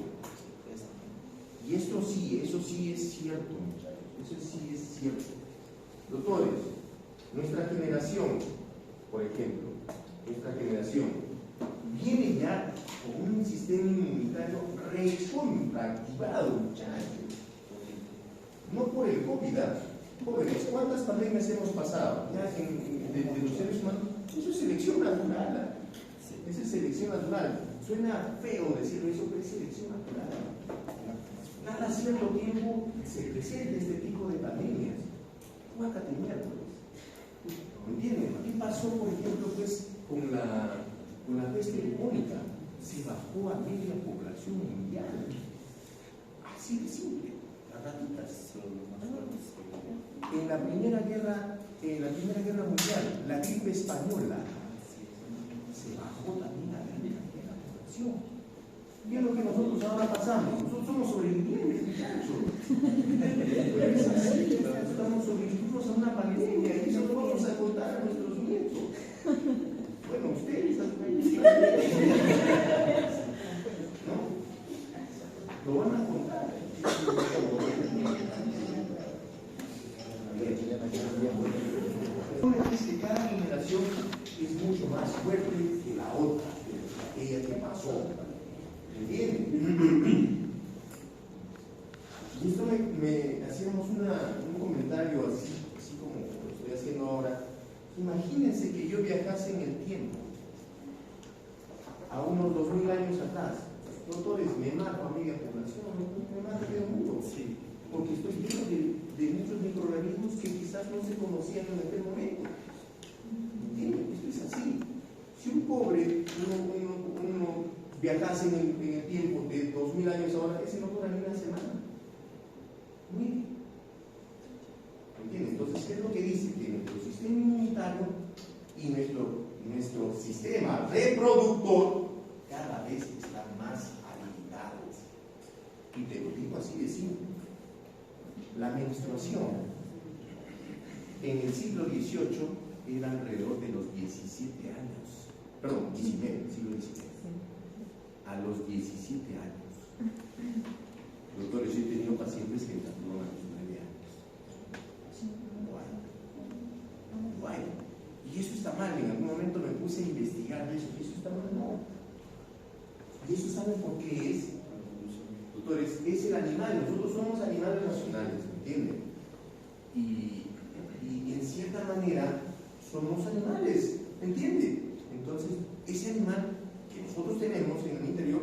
Y eso sí es cierto, muchachos. Eso sí es cierto. Doctores, nuestra generación, por ejemplo, viene ya con un sistema inmunitario recontraactivado, muchachos. No por el COVID. Jóvenes, ¿cuántas pandemias hemos pasado ya de los seres humanos? Eso es selección natural. Esa es selección natural. Suena feo decirlo eso, pero es selección natural. Cada cierto tiempo se presenta este tipo de pandemias. Guácate miércoles. ¿Me entienden? ¿Qué pasó, por ejemplo, pues, con la peste bubónica? Se bajó a media población mundial. Así de simple. Las ratitas. En la Primera Guerra Mundial, la gripe española se bajó también a la población. ¿Qué es lo que nosotros ahora pasamos? Nosotros somos sobrevivientes, muchachos. Es así, estamos sobreviviendo a una pandemia y eso lo vamos a contar a nuestros nietos. Bueno, ustedes ¿no? Lo van a contar. Es que cada generación es mucho más fuerte que la otra, que aquella que pasó. ¿Entienden? Y esto hacíamos un comentario así como lo estoy haciendo ahora. Imagínense que yo viajase en el tiempo a unos 2000 años atrás. Doctores, me mato a media población, me mato a medio mundo. Sí. Porque estoy lleno de muchos microorganismos que quizás no se conocían en aquel momento. ¿Entienden? Esto es así. Si un pobre, uno viajase en el tiempo de 2000 años ahora, ese no dura ni una semana. Muy bien. ¿Entienden? Entonces, ¿qué es lo que dice? Que nuestro sistema inmunitario y nuestro sistema reproductor cada vez están más habilitados. Y te lo digo así de simple. La menstruación en el siglo XVIII era alrededor de los 17 años. Perdón, 19, siglo XIX. A los 17 años. Doctores, yo he tenido pacientes que menstruaron a los 9 años. ¿saben por qué es? Doctores, es el animal. Nosotros somos animales racionales, ¿me entienden? Y en cierta manera somos animales, ¿me entienden? Entonces, ese animal que nosotros tenemos en el interior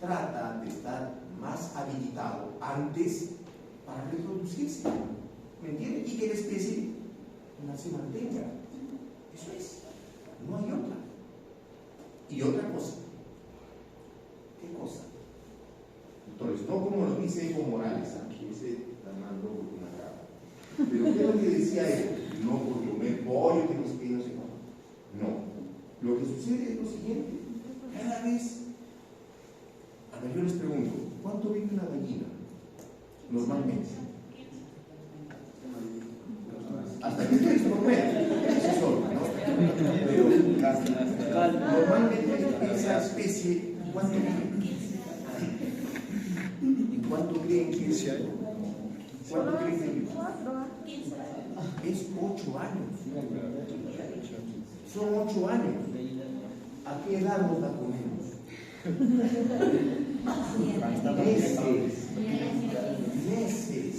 trata de estar más habilitado antes para reproducirse, ¿me entienden? Y que la especie se mantenga. Eso es, no hay otra. Y otra cosa, ¿qué cosa? Doctores, no como lo dice Evo Morales, aquí se está dando una cara. Pero ¿qué es lo que decía él? No por comer pollo, que no sé qué, no sé cómo. No. Lo que sucede es lo siguiente. Cada vez, a ver, yo les pregunto, ¿cuánto vive una gallina? Normalmente. Hasta que esté listo por comer. Ese es otro, ¿no? Pero normalmente esa especie, ¿cuánto vive? ¿Y cuánto creen que es? ¿Cuánto creen que vive? Es 8 años. Son 8 años. ¿A qué edad nos la comemos? Meses.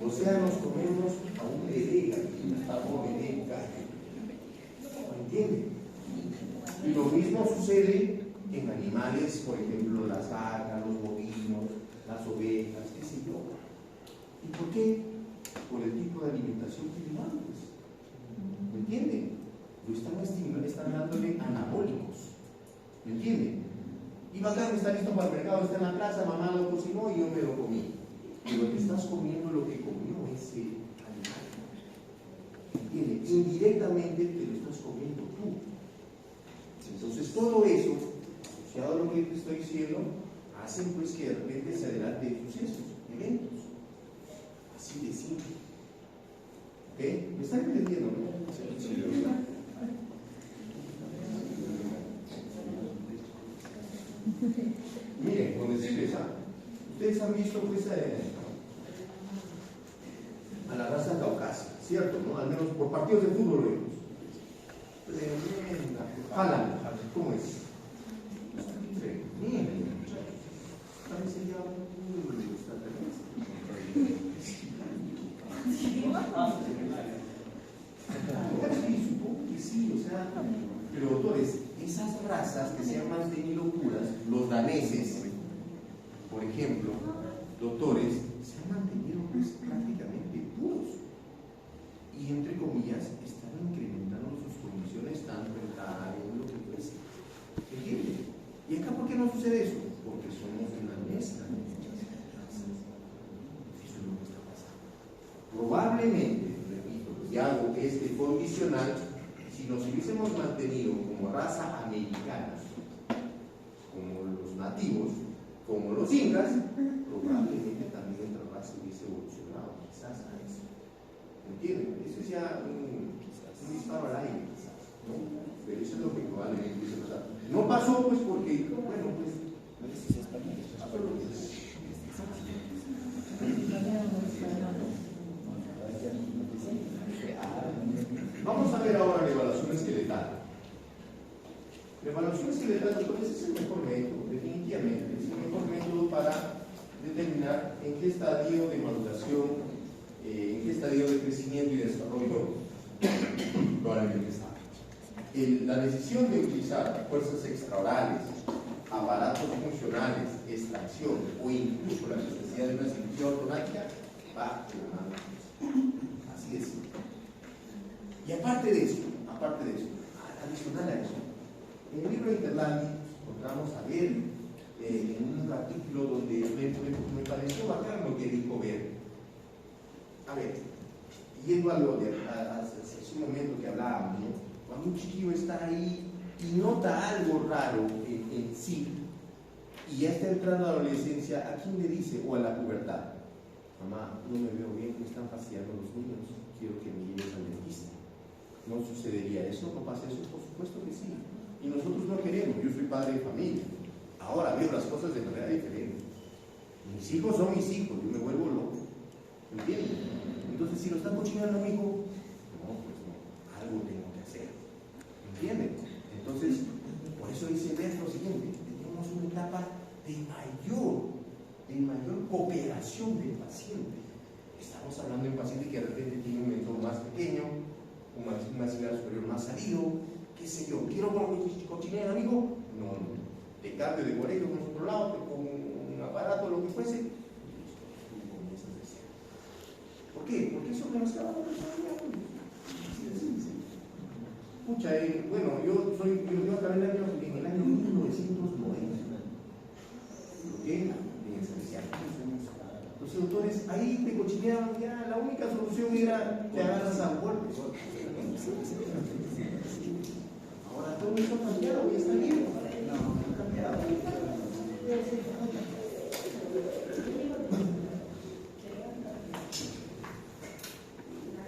O sea, nos comemos a un bebé gallina, a un bebé gallo. ¿Me entienden? Y lo mismo sucede en animales, por ejemplo, las vacas, los bovinos, las ovejas, qué sé yo. ¿Y por qué? Por el tipo de alimentación que llevamos. ¿Me entienden? Lo están estimulando, están dándole anabólicos. ¿Me entienden? Y bacán, está listo para el mercado, está en la plaza, mamá lo cocinó y yo me lo comí. Pero te estás comiendo lo que comió ese animal. ¿Entiendes? Indirectamente te lo estás comiendo tú. Entonces todo eso, asociado a lo que te estoy diciendo, hacen pues que de repente se adelante sucesos, eventos. Así de simple. ¿Ok? ¿Me están entendiendo, no? Sí. Miren, con decirles, ustedes han visto pues a la raza caucásica, ¿cierto? ¿No? Al menos por partidos de fútbol lo vemos. Tremenda. Haaland, ¿cómo es? Tremenda. Parece ya un sí, supongo que sí, o sea, pero doctores, esas razas que se han mantenido puras, los daneses, por ejemplo, doctores, se han mantenido pues prácticamente puros y entre comillas están incrementando sus condiciones tanto en carne, lo que fuese. ¿Entienden? ¿Y acá por qué no sucede eso? Porque somos una mezcla de muchas razas. Eso es lo que está pasando. Probablemente, repito, y hago este condicional, si nos hubiésemos mantenido como raza americana, como los nativos, como los incas, probablemente también nuestra raza hubiese evolucionado, quizás a eso. ¿Entienden? Eso es ya un disparo al aire, quizás, ¿no? Pero eso es lo que probablemente hubiese pasado. No pasó, pues, porque, bueno, pues, vamos a ver ahora la evaluación esqueletal. La evaluación esqueletal, entonces, es el mejor método, definitivamente. Es el mejor método para determinar en qué estadio de maduración, en qué estadio de crecimiento y desarrollo probablemente está. La decisión de utilizar fuerzas extraorales, aparatos funcionales, extracción o incluso la necesidad de una cirugía ortonática va de la mano. Así es. Y aparte de eso, adicional a eso, en el libro de Interlandi encontramos a ver en un artículo donde me pareció bacán lo que dijo ver. A ver, yendo a lo de hace un momento que hablábamos, ¿no? Cuando un chiquillo está ahí y nota algo raro en sí y ya está entrando a la adolescencia, ¿a quién le dice? O a la pubertad. Mamá, no me veo bien, me están fastidiando los niños, quiero que me lleves al dentista. ¿No sucedería eso? ¿No pasa eso? Por supuesto que sí. Y nosotros no queremos, yo soy padre de familia. Ahora veo las cosas de manera diferente. Mis hijos son mis hijos, yo me vuelvo loco. ¿Entiendes? Entonces, si lo está cochinando a mi hijo, no, pues no, algo tengo que hacer. ¿Entienden? Entonces, por eso dice, vean lo siguiente, tenemos un etapa de mayor cooperación del paciente. Estamos hablando de un paciente que de repente tiene un mentón más pequeño, un maxilar superior más salido, qué sé yo, quiero cochinera, amigo, no, te cambio de colegio con otro lado, te pongo un aparato, lo que fuese, y tú comienzas de cero. ¿Por qué? Porque eso menoscaba la personalidad. Escucha, bueno, yo acabé en el año 1990, ¿ok? En especial. Los doctores ahí te cochineaban, ya la única solución era que agarras a fuertes. Ahora todo eso ha cambiado y está bien. No, ha cambiado.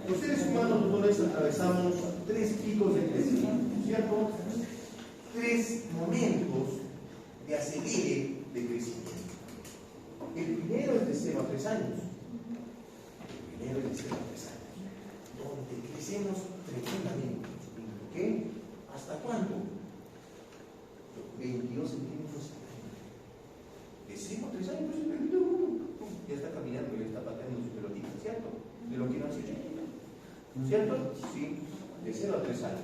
Los seres humanos, doctores, atravesamos 3 picos de crecimiento, ¿cierto? 3 momentos de acelere de crecimiento. El primero es de 0 a 3 años. Donde crecemos tremendamente. ¿Ok? ¿Hasta cuánto? 22 centímetros al año. De 0 a 3 años, pues el bebito ya está caminando, ya está pateando su pelotita, ¿cierto? De lo que nació chiquito. ¿Cierto? Sí, de 0 a 3 años.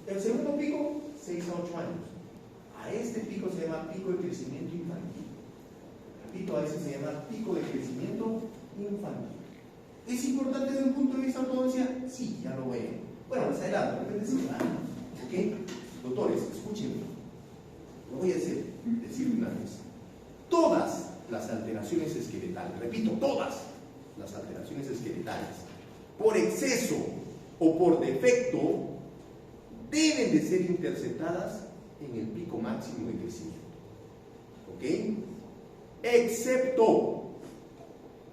El segundo pico, 6 a 8 años. A este pico se llama pico de crecimiento infantil. Repito, a ese se llama pico de crecimiento infantil. ¿Es importante desde un punto de vista de ortodoncia? Sí, ya lo veo. Bueno, más adelante, de repente se va. ¿Ok? Doctores, escúchenme. Lo voy a decir una vez. Todas las alteraciones esqueletales, repito, todas las alteraciones esqueletales, por exceso o por defecto, deben de ser interceptadas en el pico máximo de crecimiento. ¿Ok? Excepto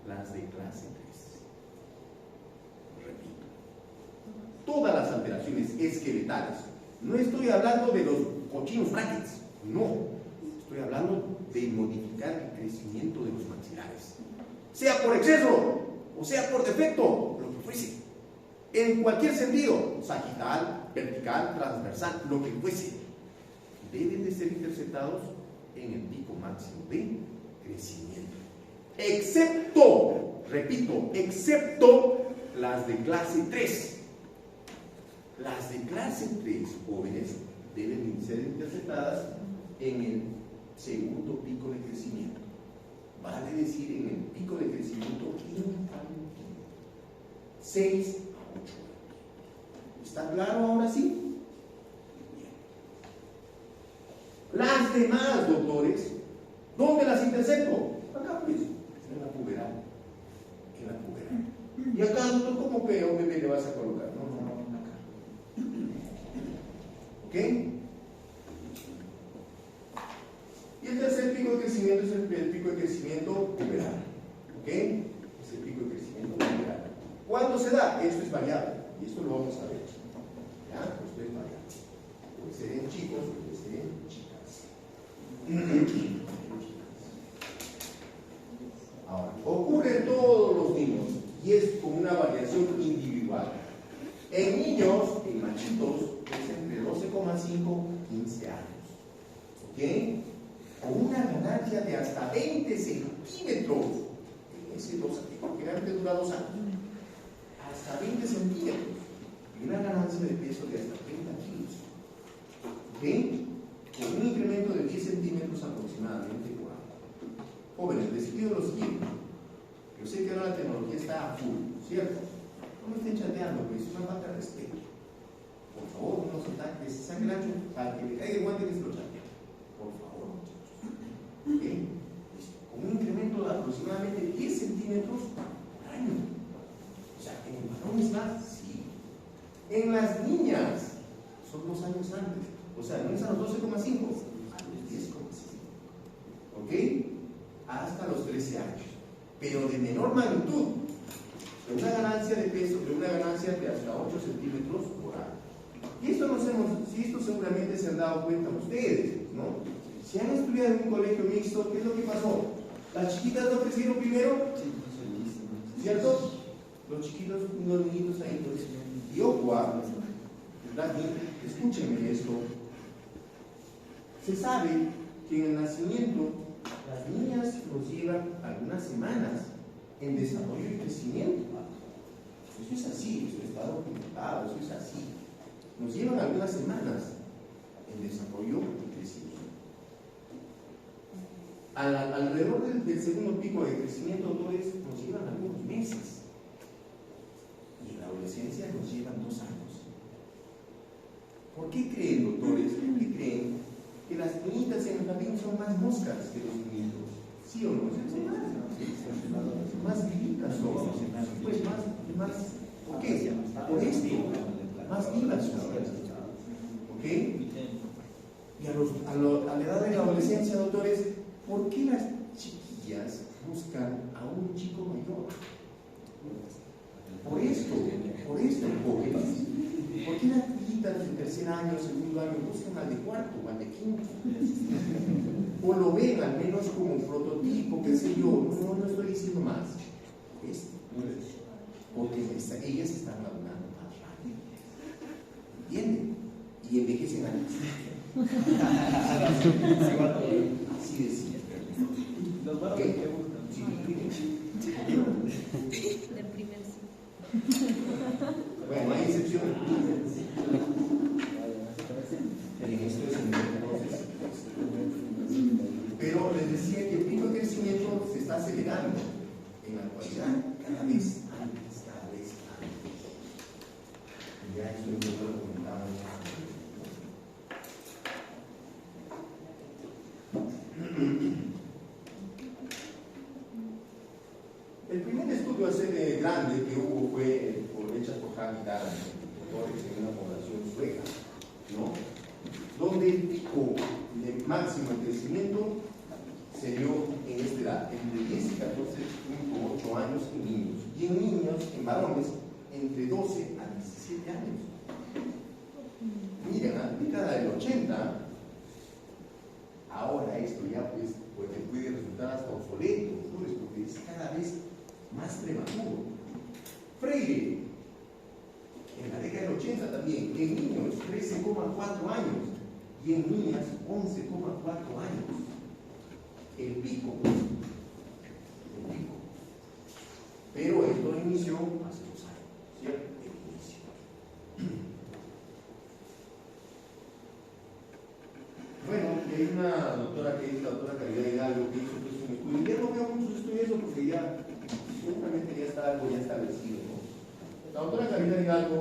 las de clase 3. Repito, todas las alteraciones esqueletales. No estoy hablando de los cochinos brackets, no. Estoy hablando de modificar el crecimiento de los maxilares. Sea por exceso o sea por defecto, lo que fuese. En cualquier sentido, sagital, vertical, transversal, lo que fuese. Deben de ser interceptados en el pico máximo de crecimiento. Excepto, repito, excepto las de clase 3. Las de clase 3, jóvenes, deben ser interceptadas en el segundo pico de crecimiento. Vale decir, en el pico de crecimiento infantil. 6 a 8 años. ¿Está claro ahora sí? Bien. Las demás, doctores, ¿dónde las intercepto? Acá, pues, en la pubertad. En la pubertad. Y acá, doctor, ¿cómo que a un bebé le vas a colocar? No, acá. ¿Ok? Y el tercer pico de crecimiento es el pico de crecimiento puberal. ¿Ok? Es el pico de crecimiento puberal. ¿Cuándo se da? Esto es variable. Y esto lo vamos a ver. ¿Ya? Esto es variable. Puede ser en chicos, puede ser en chicas. Ahora, ocurre en todos los niños y es con una variación individual. En niños, en machitos, es entre 12,5 y 15 años. ¿Ok? Con una ganancia de hasta 20 centímetros en ese 2 años, porque realmente dura 2 años. Hasta 20 centímetros y una ganancia de peso de hasta 30 kilos. ¿Ok? Con un incremento de 10 centímetros aproximadamente por año. Jóvenes, les pido lo siguiente. Yo sé que ahora la tecnología está a full, ¿cierto? No me estén chateando, pues es una falta de respeto. Por favor, no se ataque, se saque el ancho, al que le caiga el guante que se lo chatea. Por favor, muchachos. ¿Ok? Con un incremento de aproximadamente 10 centímetros por año. O sea, en el varón es más, sí. En las niñas son 2 años antes. O sea, no es a los 12,5, a los 10,5. ¿Ok? Hasta los 13 años. Pero de menor magnitud. De una ganancia de peso, de una ganancia de hasta 8 centímetros por año. Y esto seguramente se han dado cuenta ustedes, ¿no? Si han estudiado en un colegio mixto, ¿qué es lo que pasó? ¿Las chiquitas no crecieron primero? ¿Cierto? Los chiquitos, unos niñitos ahí, entonces. Y ojo, escúchenme esto. Se sabe que en el nacimiento las niñas nos llevan algunas semanas en desarrollo y crecimiento. Eso es así, eso está documentado, eso es así. Nos llevan algunas semanas en desarrollo y crecimiento. Alrededor del segundo pico de crecimiento, doctores, nos llevan algunos meses. Y en la adolescencia nos llevan 2 años. ¿Por qué creen, doctores? ¿Por qué creen que las niñitas en el jardín son más moscas que los niñitos? ¿Sí o no? Son más vivitas, ¿no? Pues más, ¿por qué? Por esto, más vivas son. ¿Ok? Y a la edad de la adolescencia, doctores, ¿por qué las chiquillas buscan a un chico mayor? Por esto, jóvenes. ¿Por qué las niñitas del tercer año, segundo año, buscan al de cuarto o al de quinto? O lo ven al menos como un prototipo, qué sé yo, no estoy diciendo más. Porque ellas están madurando más rápido. ¿Entienden? Y envejecen antes. Así decía. Los varones que buscan. Bueno, hay excepciones. En esto es entonces. Pero les decía que el pico de crecimiento se está acelerando en la actualidad, cada vez antes. Y ya eso yo lo comentaba. El primer estudio así grande que hubo fue hecho por Javi Dahl, en una población sueca, ¿no? Donde el pico de máximo crecimiento se dio en esta edad, entre 10 y 14.8 años en niños, y en niños, en varones, entre 12 a 17 años. Miren, a la década del 80, ahora esto ya pues puede resultar hasta obsoleto, porque es cada vez más prematuro. Freire, en la década del 80 también, en niños 13,4 años y en niñas 11,4 años. El pico. Pero esto inició hace 2 años, ¿cierto? El inicio. Bueno, hay una doctora que es la doctora Caridad Hidalgo que hizo pues, un estudio. Ya no veo muchos estudios porque ya seguramente ya está algo ya establecido, ¿no? La doctora Caridad Hidalgo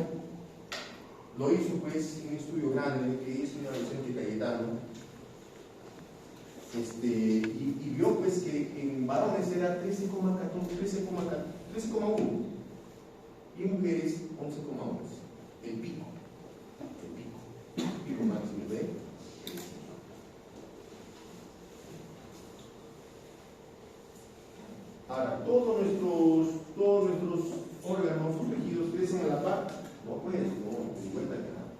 lo hizo pues un estudio grande que hizo una docente Cayetano. Y vio pues que en varones era 13,1 y en mujeres 11,11. El pico máximo de ahora, todos nuestros órganos o tejidos crecen a la par. No pues, no, ni cuenta que nada.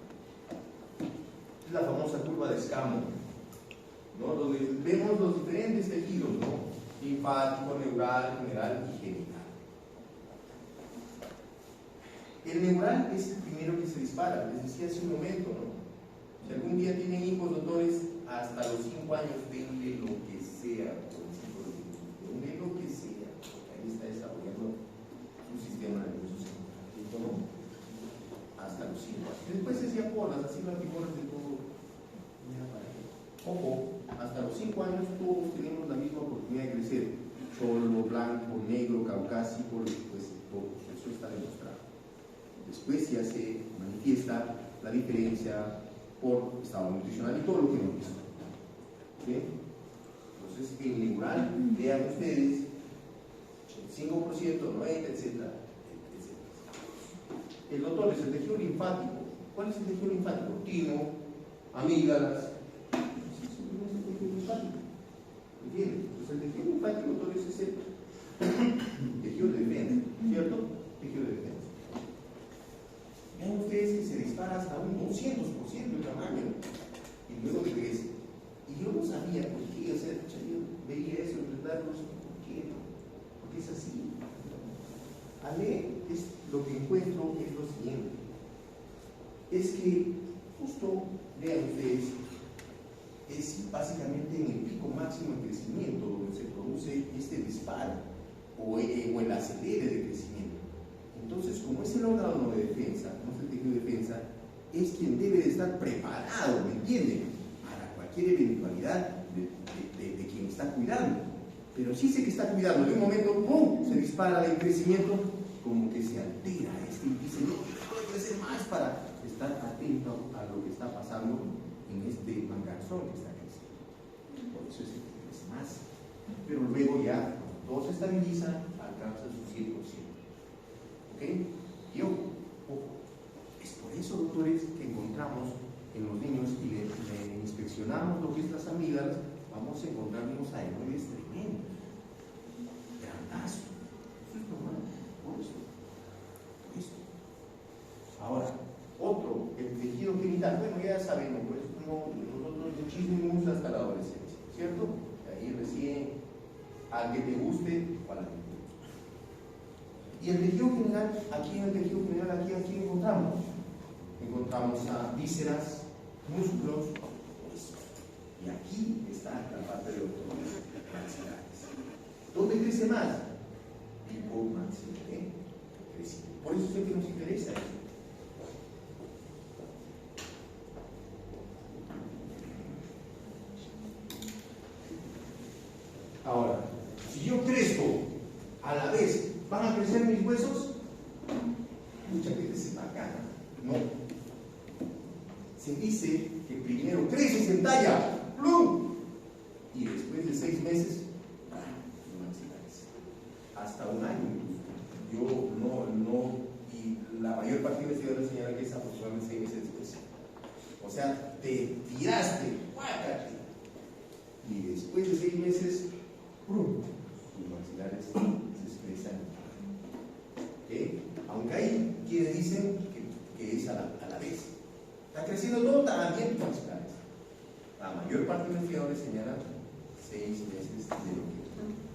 Es la famosa curva de Escamo, ¿no? Donde vemos los diferentes tejidos, ¿no? Linfático, neural, general y genital. El neural es el primero que se dispara, les decía hace un momento, ¿no? Si algún día tienen hijos, doctores, hasta los 5 años denle lo que sea, denle lo que sea, porque ahí está desarrollando un sistema nervioso central, ¿no? Hasta los 5 años. Después se hacía porras, así las figuras de todo. Ojo, hasta los 5 años todos tenemos la misma oportunidad de crecer. Cholo, blanco, negro, caucásico, pues todo, eso está demostrado. Después ya se manifiesta la diferencia por estado nutricional y todo lo que hemos visto. ¿Sí? Entonces, en neural, vean ustedes, 5%, 90%, etc. El doctor es el tejido linfático. ¿Cuál es el tejido linfático? Timo, amígdalas. ¿Entienden? Pues el tejido linfático entonces es el tejido de defensa, ¿cierto? Tejido de defensa. Vean ustedes que se dispara hasta un 200% de tamaño y luego crece. Y yo no sabía por qué, o sea, yo veía eso en los datos, ¿por qué no? Porque es así. Lo que encuentro es lo siguiente: es que justo, vean ustedes, es básicamente en el pico máximo de crecimiento, donde se produce este disparo o el acelere de crecimiento. Entonces, como es el órgano de defensa, como es el tejido de defensa, es quien debe de estar preparado, ¿me entienden?, para cualquier eventualidad de quien está cuidando. Pero sí sé que está cuidando, de un momento, ¡pum!, se dispara el crecimiento, como que se altera, y dice, no, tengo que crecer más para estar atento a lo que está pasando en este mangarzón que está creciendo. Por eso es que crece más. Pero luego ya, todo se estabiliza, alcanza su 100%. ¿Ok? Y ojo, es por eso, doctores, que encontramos en los niños y le inspeccionamos lo que es las amígdalas, vamos a encontrar unos aeroides tremendos, grandazos. Eso es normal, por eso. Ahora, otro, el tejido genital. Bueno, ya sabemos, pues nosotros muchísimo hasta la adolescencia, ¿cierto? Ahí recién, al que te guste o a la que te guste. Y el tejido genital, aquí en el tejido genital, aquí encontramos. Encontramos a vísceras, músculos, huesos. Y aquí está la parte de los maxilares. ¿Dónde crece más? Pico maxilar. Por eso es que nos interesa eso. Ahora, si yo crezco a la vez, ¿van a crecer mis huesos? Mucha gente se macana. No. Se dice que primero creces en talla, ¡plum!, y después de 6 meses, hasta un año. Yo no, y la mayor parte de investigadores señala que es aproximadamente 6 meses después. O sea, te tiraste, guácate, y después de 6 meses, ¡prum!, los maxilares se expresan. ¿Okay? Aunque hay quienes dicen que es a la vez. Está creciendo todo, también los maxilares. La mayor parte de los investigadores señalan 6 meses de lo que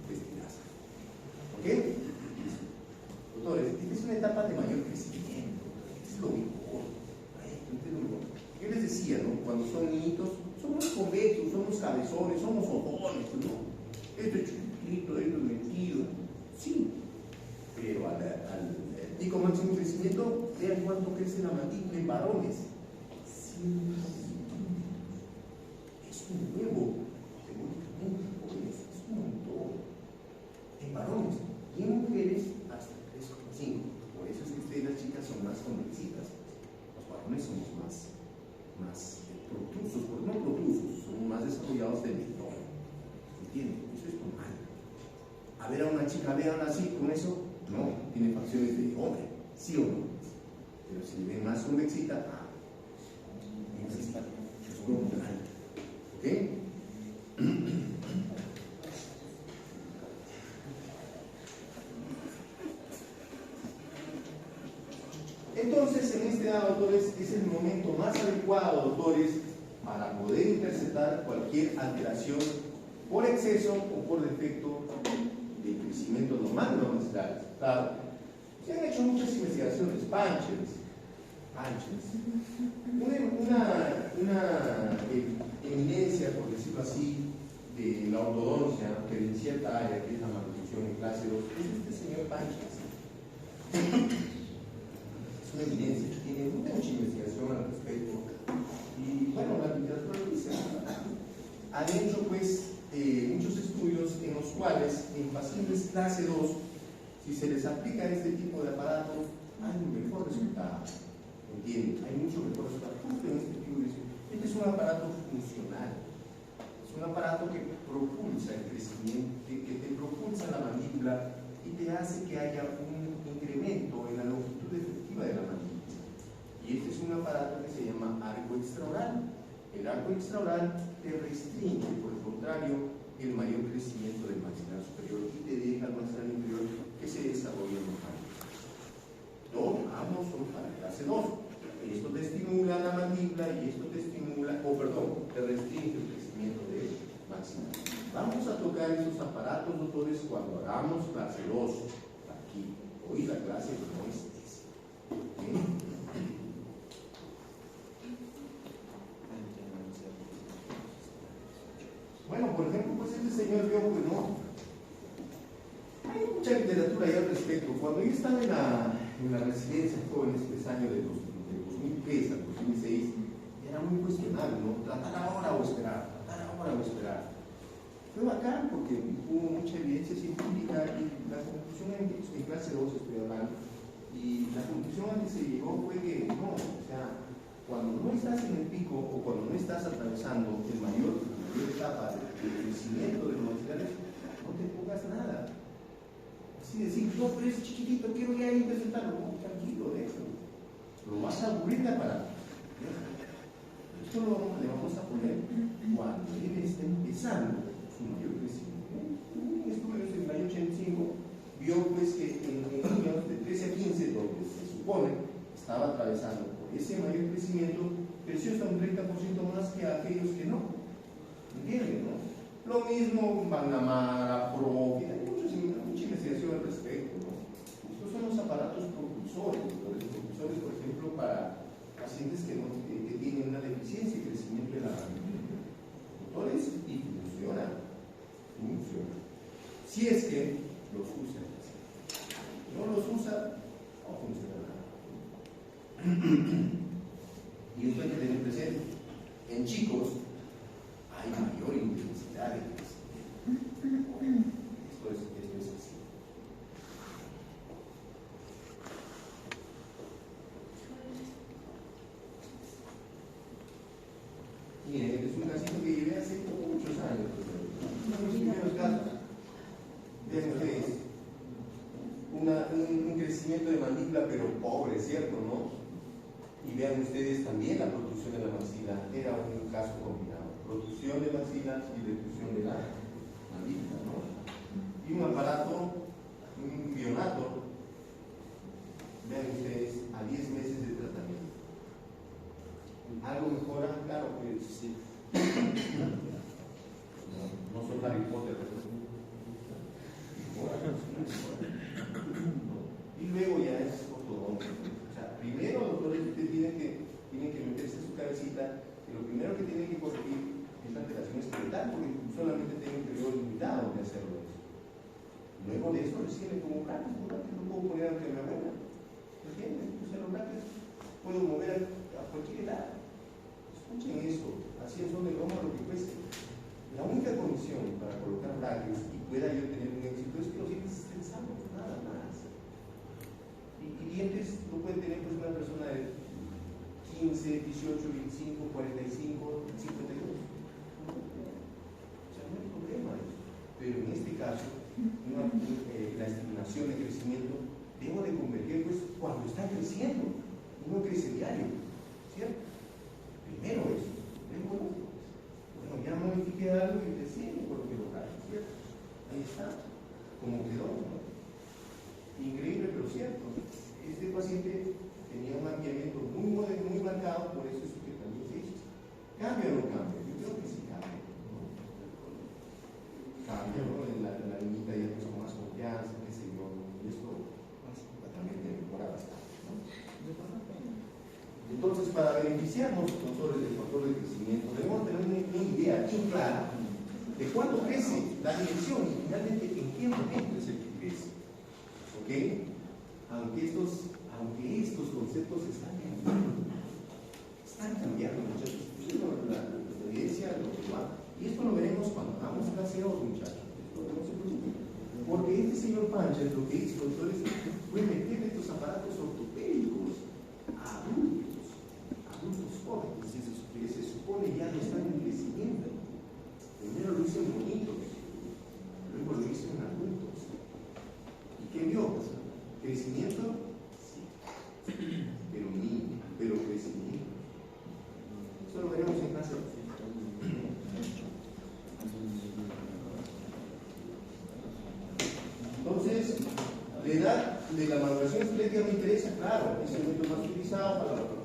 te estiraste. ¿Ok? Doctores, esta es una etapa de mayor crecimiento. Esto es lo mejor. Yo les decía, ¿no?, cuando son niñitos, somos convexos, somos cabezones, somos ojones, ¿no? Esto es chiquitito, esto es metido. Sí, pero al pico máximo de crecimiento, vean cuánto crece la mandíbula en varones. Sí. Es un huevo, teóricamente, es un montón. En varones y en mujeres hasta 3,5. Por eso es que ustedes, las chicas, son más convencidas. Los varones somos más protusos, no protusos, somos más desarrollados del mentón. ¿Entienden? Eso es normal. A ver a una chica, vean así, con eso, no, tiene facciones de hombre, sí o no. Pero si ven más convexita, es normal. ¿Ok? Entonces, en este edad, doctores, es el momento más adecuado, doctores, para poder interceptar cualquier alteración por exceso o por defecto de crecimiento normal de los maxilares. Claro, se han hecho muchas investigaciones, Panchers, una eminencia, por decirlo así, de la ortodoncia, pero en cierta área, que es la malnutrición en clase 2, es este señor Panchers. Es una evidencia, tiene mucha investigación al respecto. Y bueno, la literatura lo dice. Han hecho pues muchos estudios en los cuales en pacientes clase 2, si se les aplica este tipo de aparato, hay un mejor resultado. ¿Entienden? Hay mucho mejor resultado justo en este tipo de. Este es un aparato funcional. Es un aparato que propulsa el crecimiento, que te propulsa la mandíbula y te hace que haya un incremento en la longitud efectiva de la mandíbula. Y este es un aparato que se llama arco extraoral. El arco extraoral te restringe, por el contrario, el mayor crecimiento del maxilar superior y te deja al maxilar inferior que se desarrolle normal. Ambos son para clase 2. Esto te estimula la mandíbula y esto te estimula, te restringe el crecimiento del maxilar. Vamos a tocar esos aparatos, doctores, cuando hagamos clase 2. Aquí. Hoy la clase no es esa. ¿Okay? Bueno, por ejemplo, pues este señor vio que no. Hay mucha literatura ahí al respecto. Cuando yo estaba en la residencia de jóvenes, pues año de 2003 al 2006, era muy cuestionable, ¿no? Tratar ahora o esperar, tratar ahora o esperar. Fue bacán porque hubo mucha evidencia científica y la conclusión en clase 2 estoy hablando, y la conclusión a que se llegó fue que no, o sea, cuando no estás en el pico o cuando no estás atravesando la mayor etapa del crecimiento de los materiales, no te pongas nada. Así decir, no, pero es chiquitito, quiero ya ir a presentarlo. No, tranquilo, déjalo. Lo vas a aburrir de aparato. Esto le vamos a poner cuando él esté empezando su mayor crecimiento. Un estudio en el año 85 vio pues que en niños de 13 a 15, donde se supone estaba atravesando por ese mayor crecimiento, creció hasta un 30% más que aquellos que no. ¿Entienden, no? Lo mismo McNamara, Prof, hay mucha investigación al respecto, ¿no? Estos son los aparatos propulsores, los propulsores, por ejemplo, para pacientes que tienen una deficiencia de crecimiento de la mandíbula. Motores y funcionan. Si es que los usa. Si no los usa, no funciona nada. Y esto hay que tener presente. En chicos hay mayor intensidad de crecimiento. Esto es así. Miren, este es un casito que llevé hace muchos años. Uno de los primeros casos. Vean ustedes, un crecimiento de mandíbula, pero pobre, ¿cierto? ¿No? Y vean ustedes también la producción de la maxila. Era un caso combinado. Producción de maxila y reducción de la mandíbula, ¿no? Y un aparato, un bionato, vean ustedes, a 10 meses de tratamiento. ¿Algo mejora? Claro que sí. No son Harry Potter, pero y luego ya es ortodontia. O sea, primero, doctores, ustedes tienen que meterse en su cabecita que lo primero que tienen que corregir es la alteración esqueletal, porque solamente tienen un periodo limitado de hacerlo eso. Luego de eso recién le pongo brackets, no puedo poner ante mi abuela. ¿Entienden? O sea, los brackets puedo mover a cualquier edad. Escuchen eso, así es donde broma lo que cueste. La única condición para colocar brackets y pueda yo tener un éxito es que los dientes estén sanos, nada más. Y dientes lo puede tener pues una persona de 15, 18, 25, 45, 52. O sea, no hay problema eso. Pero en este caso, la estimulación de crecimiento debo de converger pues cuando está creciendo, no crece diario, ¿cierto? Primero eso, luego bueno, ya modifiqué algo y recién por lo que lograron, ¿cierto? Ahí está, como quedó, ¿no? Increíble, pero cierto. Este paciente tenía un ampliamiento muy marcado, por eso es que también se hizo. ¿Cambia o no cambia? Yo creo que sí cambia, ¿no? Cambia, ¿no? La niñita ya pues con más confianza, qué sé yo, y esto también mejora bastante, ¿no? Entonces, para beneficiarnos nosotros del factor de crecimiento, debemos tener una idea bien clara de cuándo crece, la dirección y finalmente en qué momento es el que crece. ¿Ok? Aunque estos conceptos están cambiando, muchachos. La evidencia lo que va. Y esto lo veremos cuando hagamos clase 2, muchachos. Esto no se preocupen. Porque este señor Pancha lo que hizo, doctores, fue meter estos aparatos ortopédicos a adultos jóvenes, que se supone ya no están en crecimiento. Primero lo hizo en bonitos, luego lo hizo en adultos. ¿Y qué vio? ¿Crecimiento? Sí. Pero crecimiento. Eso lo veremos en clase. Entonces, la edad de la maduración esquelética me interesa, claro, es el método más utilizado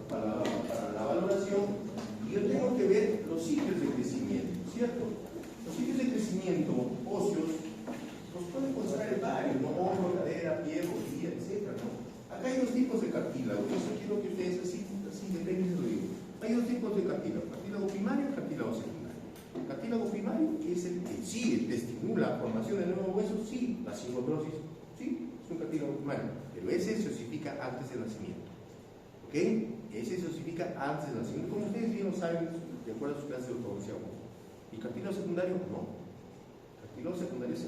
para la valoración, y yo tengo que ver los ciclos de crecimiento, ¿cierto? Los ciclos de crecimiento óseos los pueden considerar varios, ¿no? Hombro, cadera, pie, rodilla, etc., ¿no? Acá hay dos tipos de cartílago, eso quiero que ustedes así dependen de lo digo. Hay dos tipos de cartílago primario y cartílago secundario. El cartílago primario es es el que sí estimula la formación de nuevos huesos, sí, la singondrosis, sí, es un cartílago primario, pero ese se osifica antes del nacimiento. ¿Ok? Ese se osifica antes del nacimiento, como ustedes bien lo saben, de acuerdo a sus clases de ortodoncia. ¿Y cartílago secundario? No. El cartílago secundario se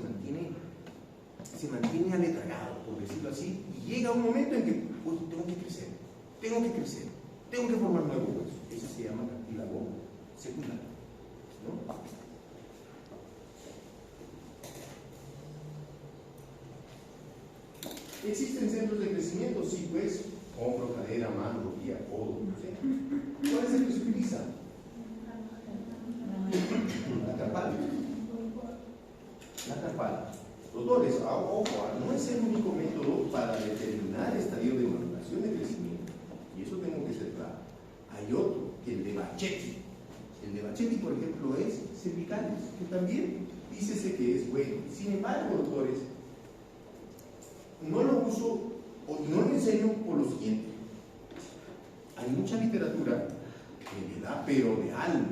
mantiene aletargado, por decirlo así, y llega un momento en que tengo que crecer, tengo que formar nuevos huesos. Ese se llama cartílago secundario, ¿no? ¿Existen centros de crecimiento? Sí, pues, hombro, cadera, mano, rodilla, codo, ¿sí? ¿Cuál es el que se utiliza? La carpal. La carpal. Doctores, ojo, no es el único método para determinar el estadio de maduración de crecimiento. Y eso tengo que ser claro. Hay otro, el de Bachetti. El de Bachetti, por ejemplo, es cervicales, que también dícese que es bueno. Sin embargo, doctores, no lo uso o no lo enseño por lo siguiente. Hay mucha literatura que le da pero de alma.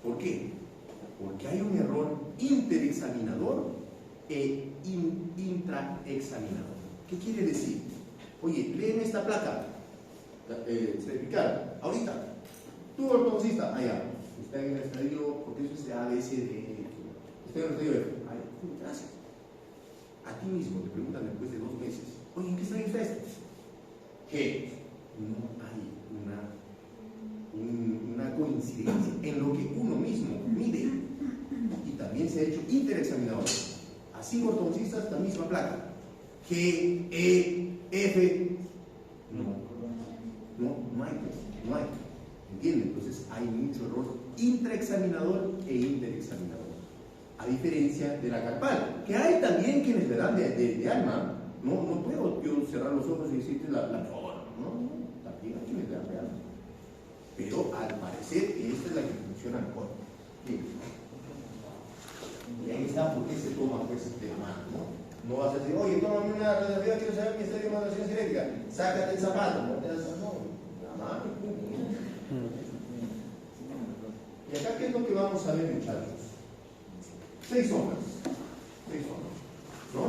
¿Por qué? Porque hay un error interexaminador e intraexaminador. ¿Qué quiere decir? Oye, léeme esta placa cervical, ahorita. Tú, ortodoncista, allá, está en el estadio, porque eso es de A, B, C, D, está en el estadio F. Gracias. A ti mismo te preguntan después de 2 meses, oye, ¿en qué estadio está este? Que no hay una coincidencia en lo que uno mismo mide, y también se ha hecho interexaminador a 5 ortodoncistas la misma placa, G, E, F, no hay, ¿entienden? Entonces hay mucho error intraexaminador e interexaminador, a diferencia de la carpal, que hay también quienes le dan de alma. No puedo yo cerrar los ojos y decirte la mejor, no, también hay quienes le dan de alma. Pero al parecer esta es la que funciona mejor. Y ahí está por qué se toma pues de la mano, ¿no? No vas a decir, oye, tómame una radiografía, quiero saber mi estadio de maduración cinética, sácate el zapato, no te das la mano. Y acá, ¿qué es lo que vamos a ver, muchachos? 6 zonas, ¿no?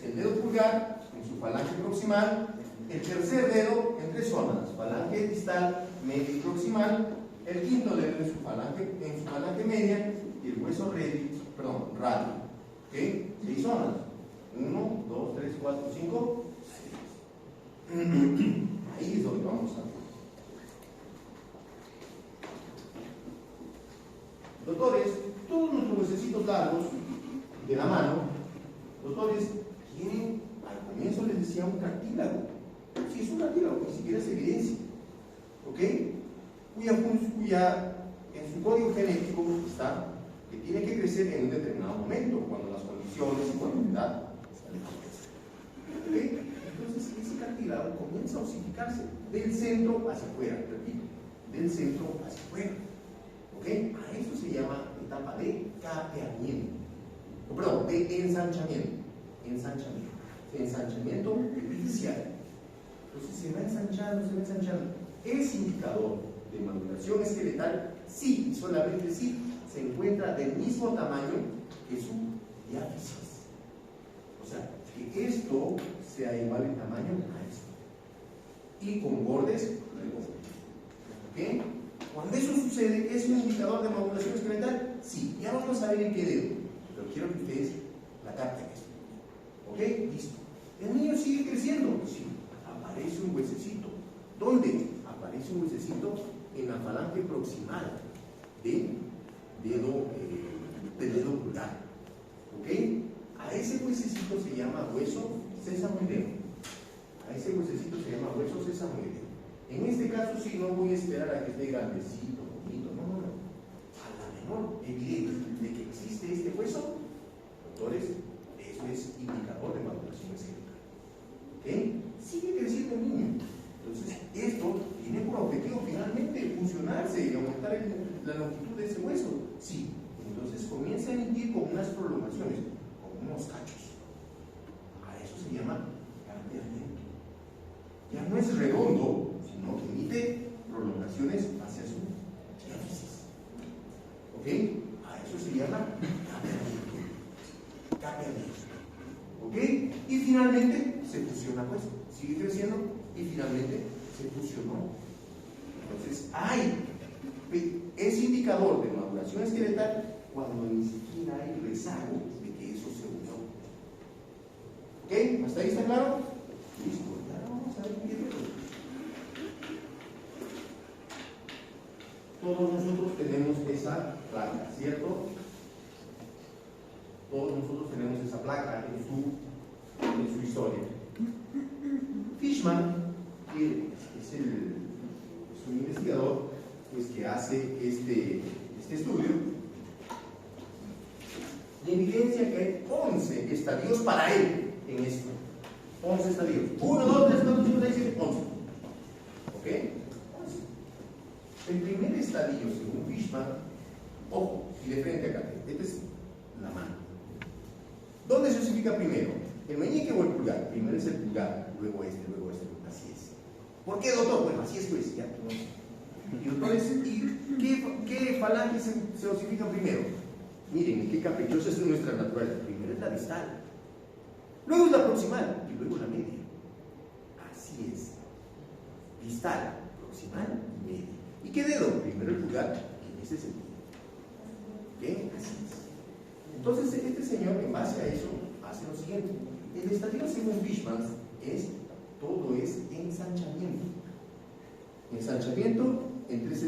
El dedo pulgar en su falange proximal, el tercer dedo en 3 zonas, falange distal, media y proximal, el quinto dedo en su falange media y el hueso radio. ¿Ok? 6 zonas. 1, 2, 3, 4, 5, 6. Ahí es donde vamos a ver. Doctores, todos nuestros huesecitos largos de la mano, doctores, tienen, al comienzo les decía, un cartílago. Sí, es un cartílago, ni siquiera es evidencia. ¿Ok? Cuya en su código genético está que tiene que crecer en un determinado momento, cuando las condiciones y cuando la edad ¿ok? Entonces ese cartílago comienza a osificarse del centro hacia afuera, repito, del centro hacia afuera. ¿Ok? A eso se llama etapa de capeamiento, de ensanchamiento epifisial. Entonces se va ensanchando. Es indicador de maduración esqueletal si y solamente si se encuentra del mismo tamaño que su diáfisis. O sea, que esto sea igual en tamaño a esto. Y con bordes ¿ok? Cuando eso sucede, ¿es un indicador de maduración esqueletal? Sí, ya vamos a ver en qué dedo, pero quiero que ustedes la capten esto. ¿Ok? Listo. El niño sigue creciendo. Sí, aparece un huesecito. ¿Dónde? Aparece un huesecito en la falange proximal del dedo pulgar. ¿Ok? A ese huesecito se llama hueso sesamoideo. En este caso sí, no voy a esperar a que esté grandecito, bonito, no. A la menor evidencia de que existe este hueso, doctores, eso es indicador de maduración esquelética. ¿Ok? Sigue creciendo el niño. Entonces, esto tiene por objetivo finalmente fusionarse y aumentar la longitud de ese hueso. Sí. Entonces comienza a emitir con unas prolongaciones, con unos cachos. A eso se llama capeamiento. Ya no es redondo, sino que emite prolongaciones hacia su diáfisis. ¿Ok? A eso Eso se llama capeamiento. ¿Ok? Y finalmente se fusiona, pues, sigue creciendo y finalmente se fusionó. Entonces, es indicador de maduración esqueletal cuando ni siquiera hay rezago de que eso se unió. ¿Ok? ¿Hasta ahí está claro? Listo, ya vamos a ver qué es. Todos nosotros tenemos esa placa, ¿cierto? Todos nosotros tenemos esa placa en su historia. Fishman, que es un investigador pues, que hace este estudio, y evidencia que hay 11 estadios para él en esto. 11 estadios. 1, 2, 3, 4, 5, 6, 7, 11. ¿Ok? 11. El primer estadio, según Fishman, ojo, y de frente acá, esta es la mano. ¿Dónde se osifica primero? ¿El meñique o el pulgar? Primero es el pulgar, luego este, así es. ¿Por qué, doctor? Bueno, así es, pues, ya, no sé. Y doctores, ¿qué falange se osifica primero? Miren, qué caprichosa es nuestra naturaleza. Primero es la distal, luego es la proximal y luego la media. Así es. Distal, proximal y media. ¿Y qué dedo? Primero el pulgar, en ese sentido. ¿Ok? Así es. Entonces, este señor, en base a eso, hace lo siguiente. El estadio según Fishman todo es ensanchamiento. En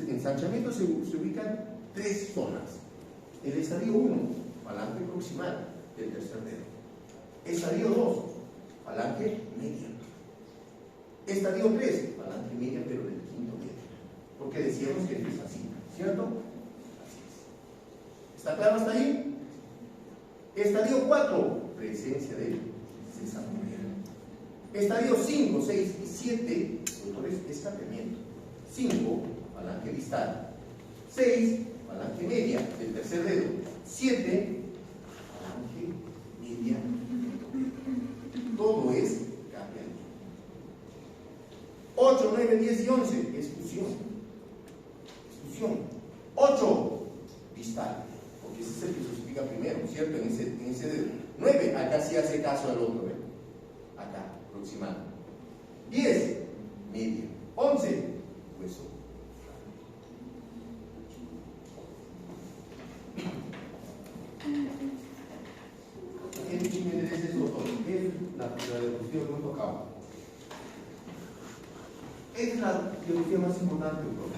ensanchamiento se ubican 3 zonas. El estadio 1, falange proximal del tercer dedo. Estadio 2, falange media. Estadio 3, falange media, pero del quinto dedo. Porque decíamos que es así, ¿cierto? Así es. ¿Está claro hasta ahí? Estadio 4, presencia del sésamo. Estadio 5, 6 y 7, doctores, es capeamiento. 5, falange distal. 6, falange media del tercer dedo. 7, falange media. Todo es capeamiento. 8, 9, 10 y 11 es fusión. Es fusión. 8, distal. Porque ese es el que se explica primero, ¿cierto? En ese dedo. 9, acá sí hace caso al otro, ¿ven? Acá, proximal. 10, media. 11, hueso. ¿Qué es eso, doctor? ¿Qué es la diapositiva que hemos tocado? Es la diapositiva más importante, doctor.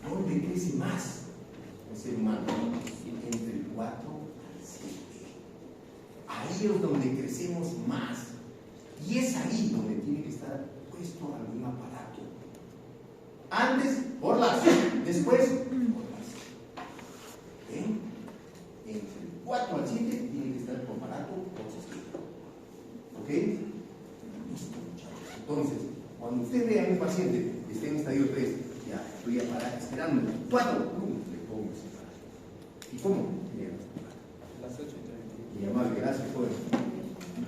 ¿Dónde crece más el ser humano? Entre el 4 al 7. Ahí es donde crecemos más. Y es ahí donde tiene que estar puesto algún aparato. Antes, por lazo. Después, por lazo. ¿Ven? Entre el 4 al 7 tiene que estar el aparato por sistema. ¿Ok? Listo, muchachos. Entonces, cuando usted vea a un paciente que esté en estadio 3, ya estoy a parar esperando. 4, le pongo ese aparato. ¿Y cómo? Bien. Las 8:30. Mi amable, gracias, joven.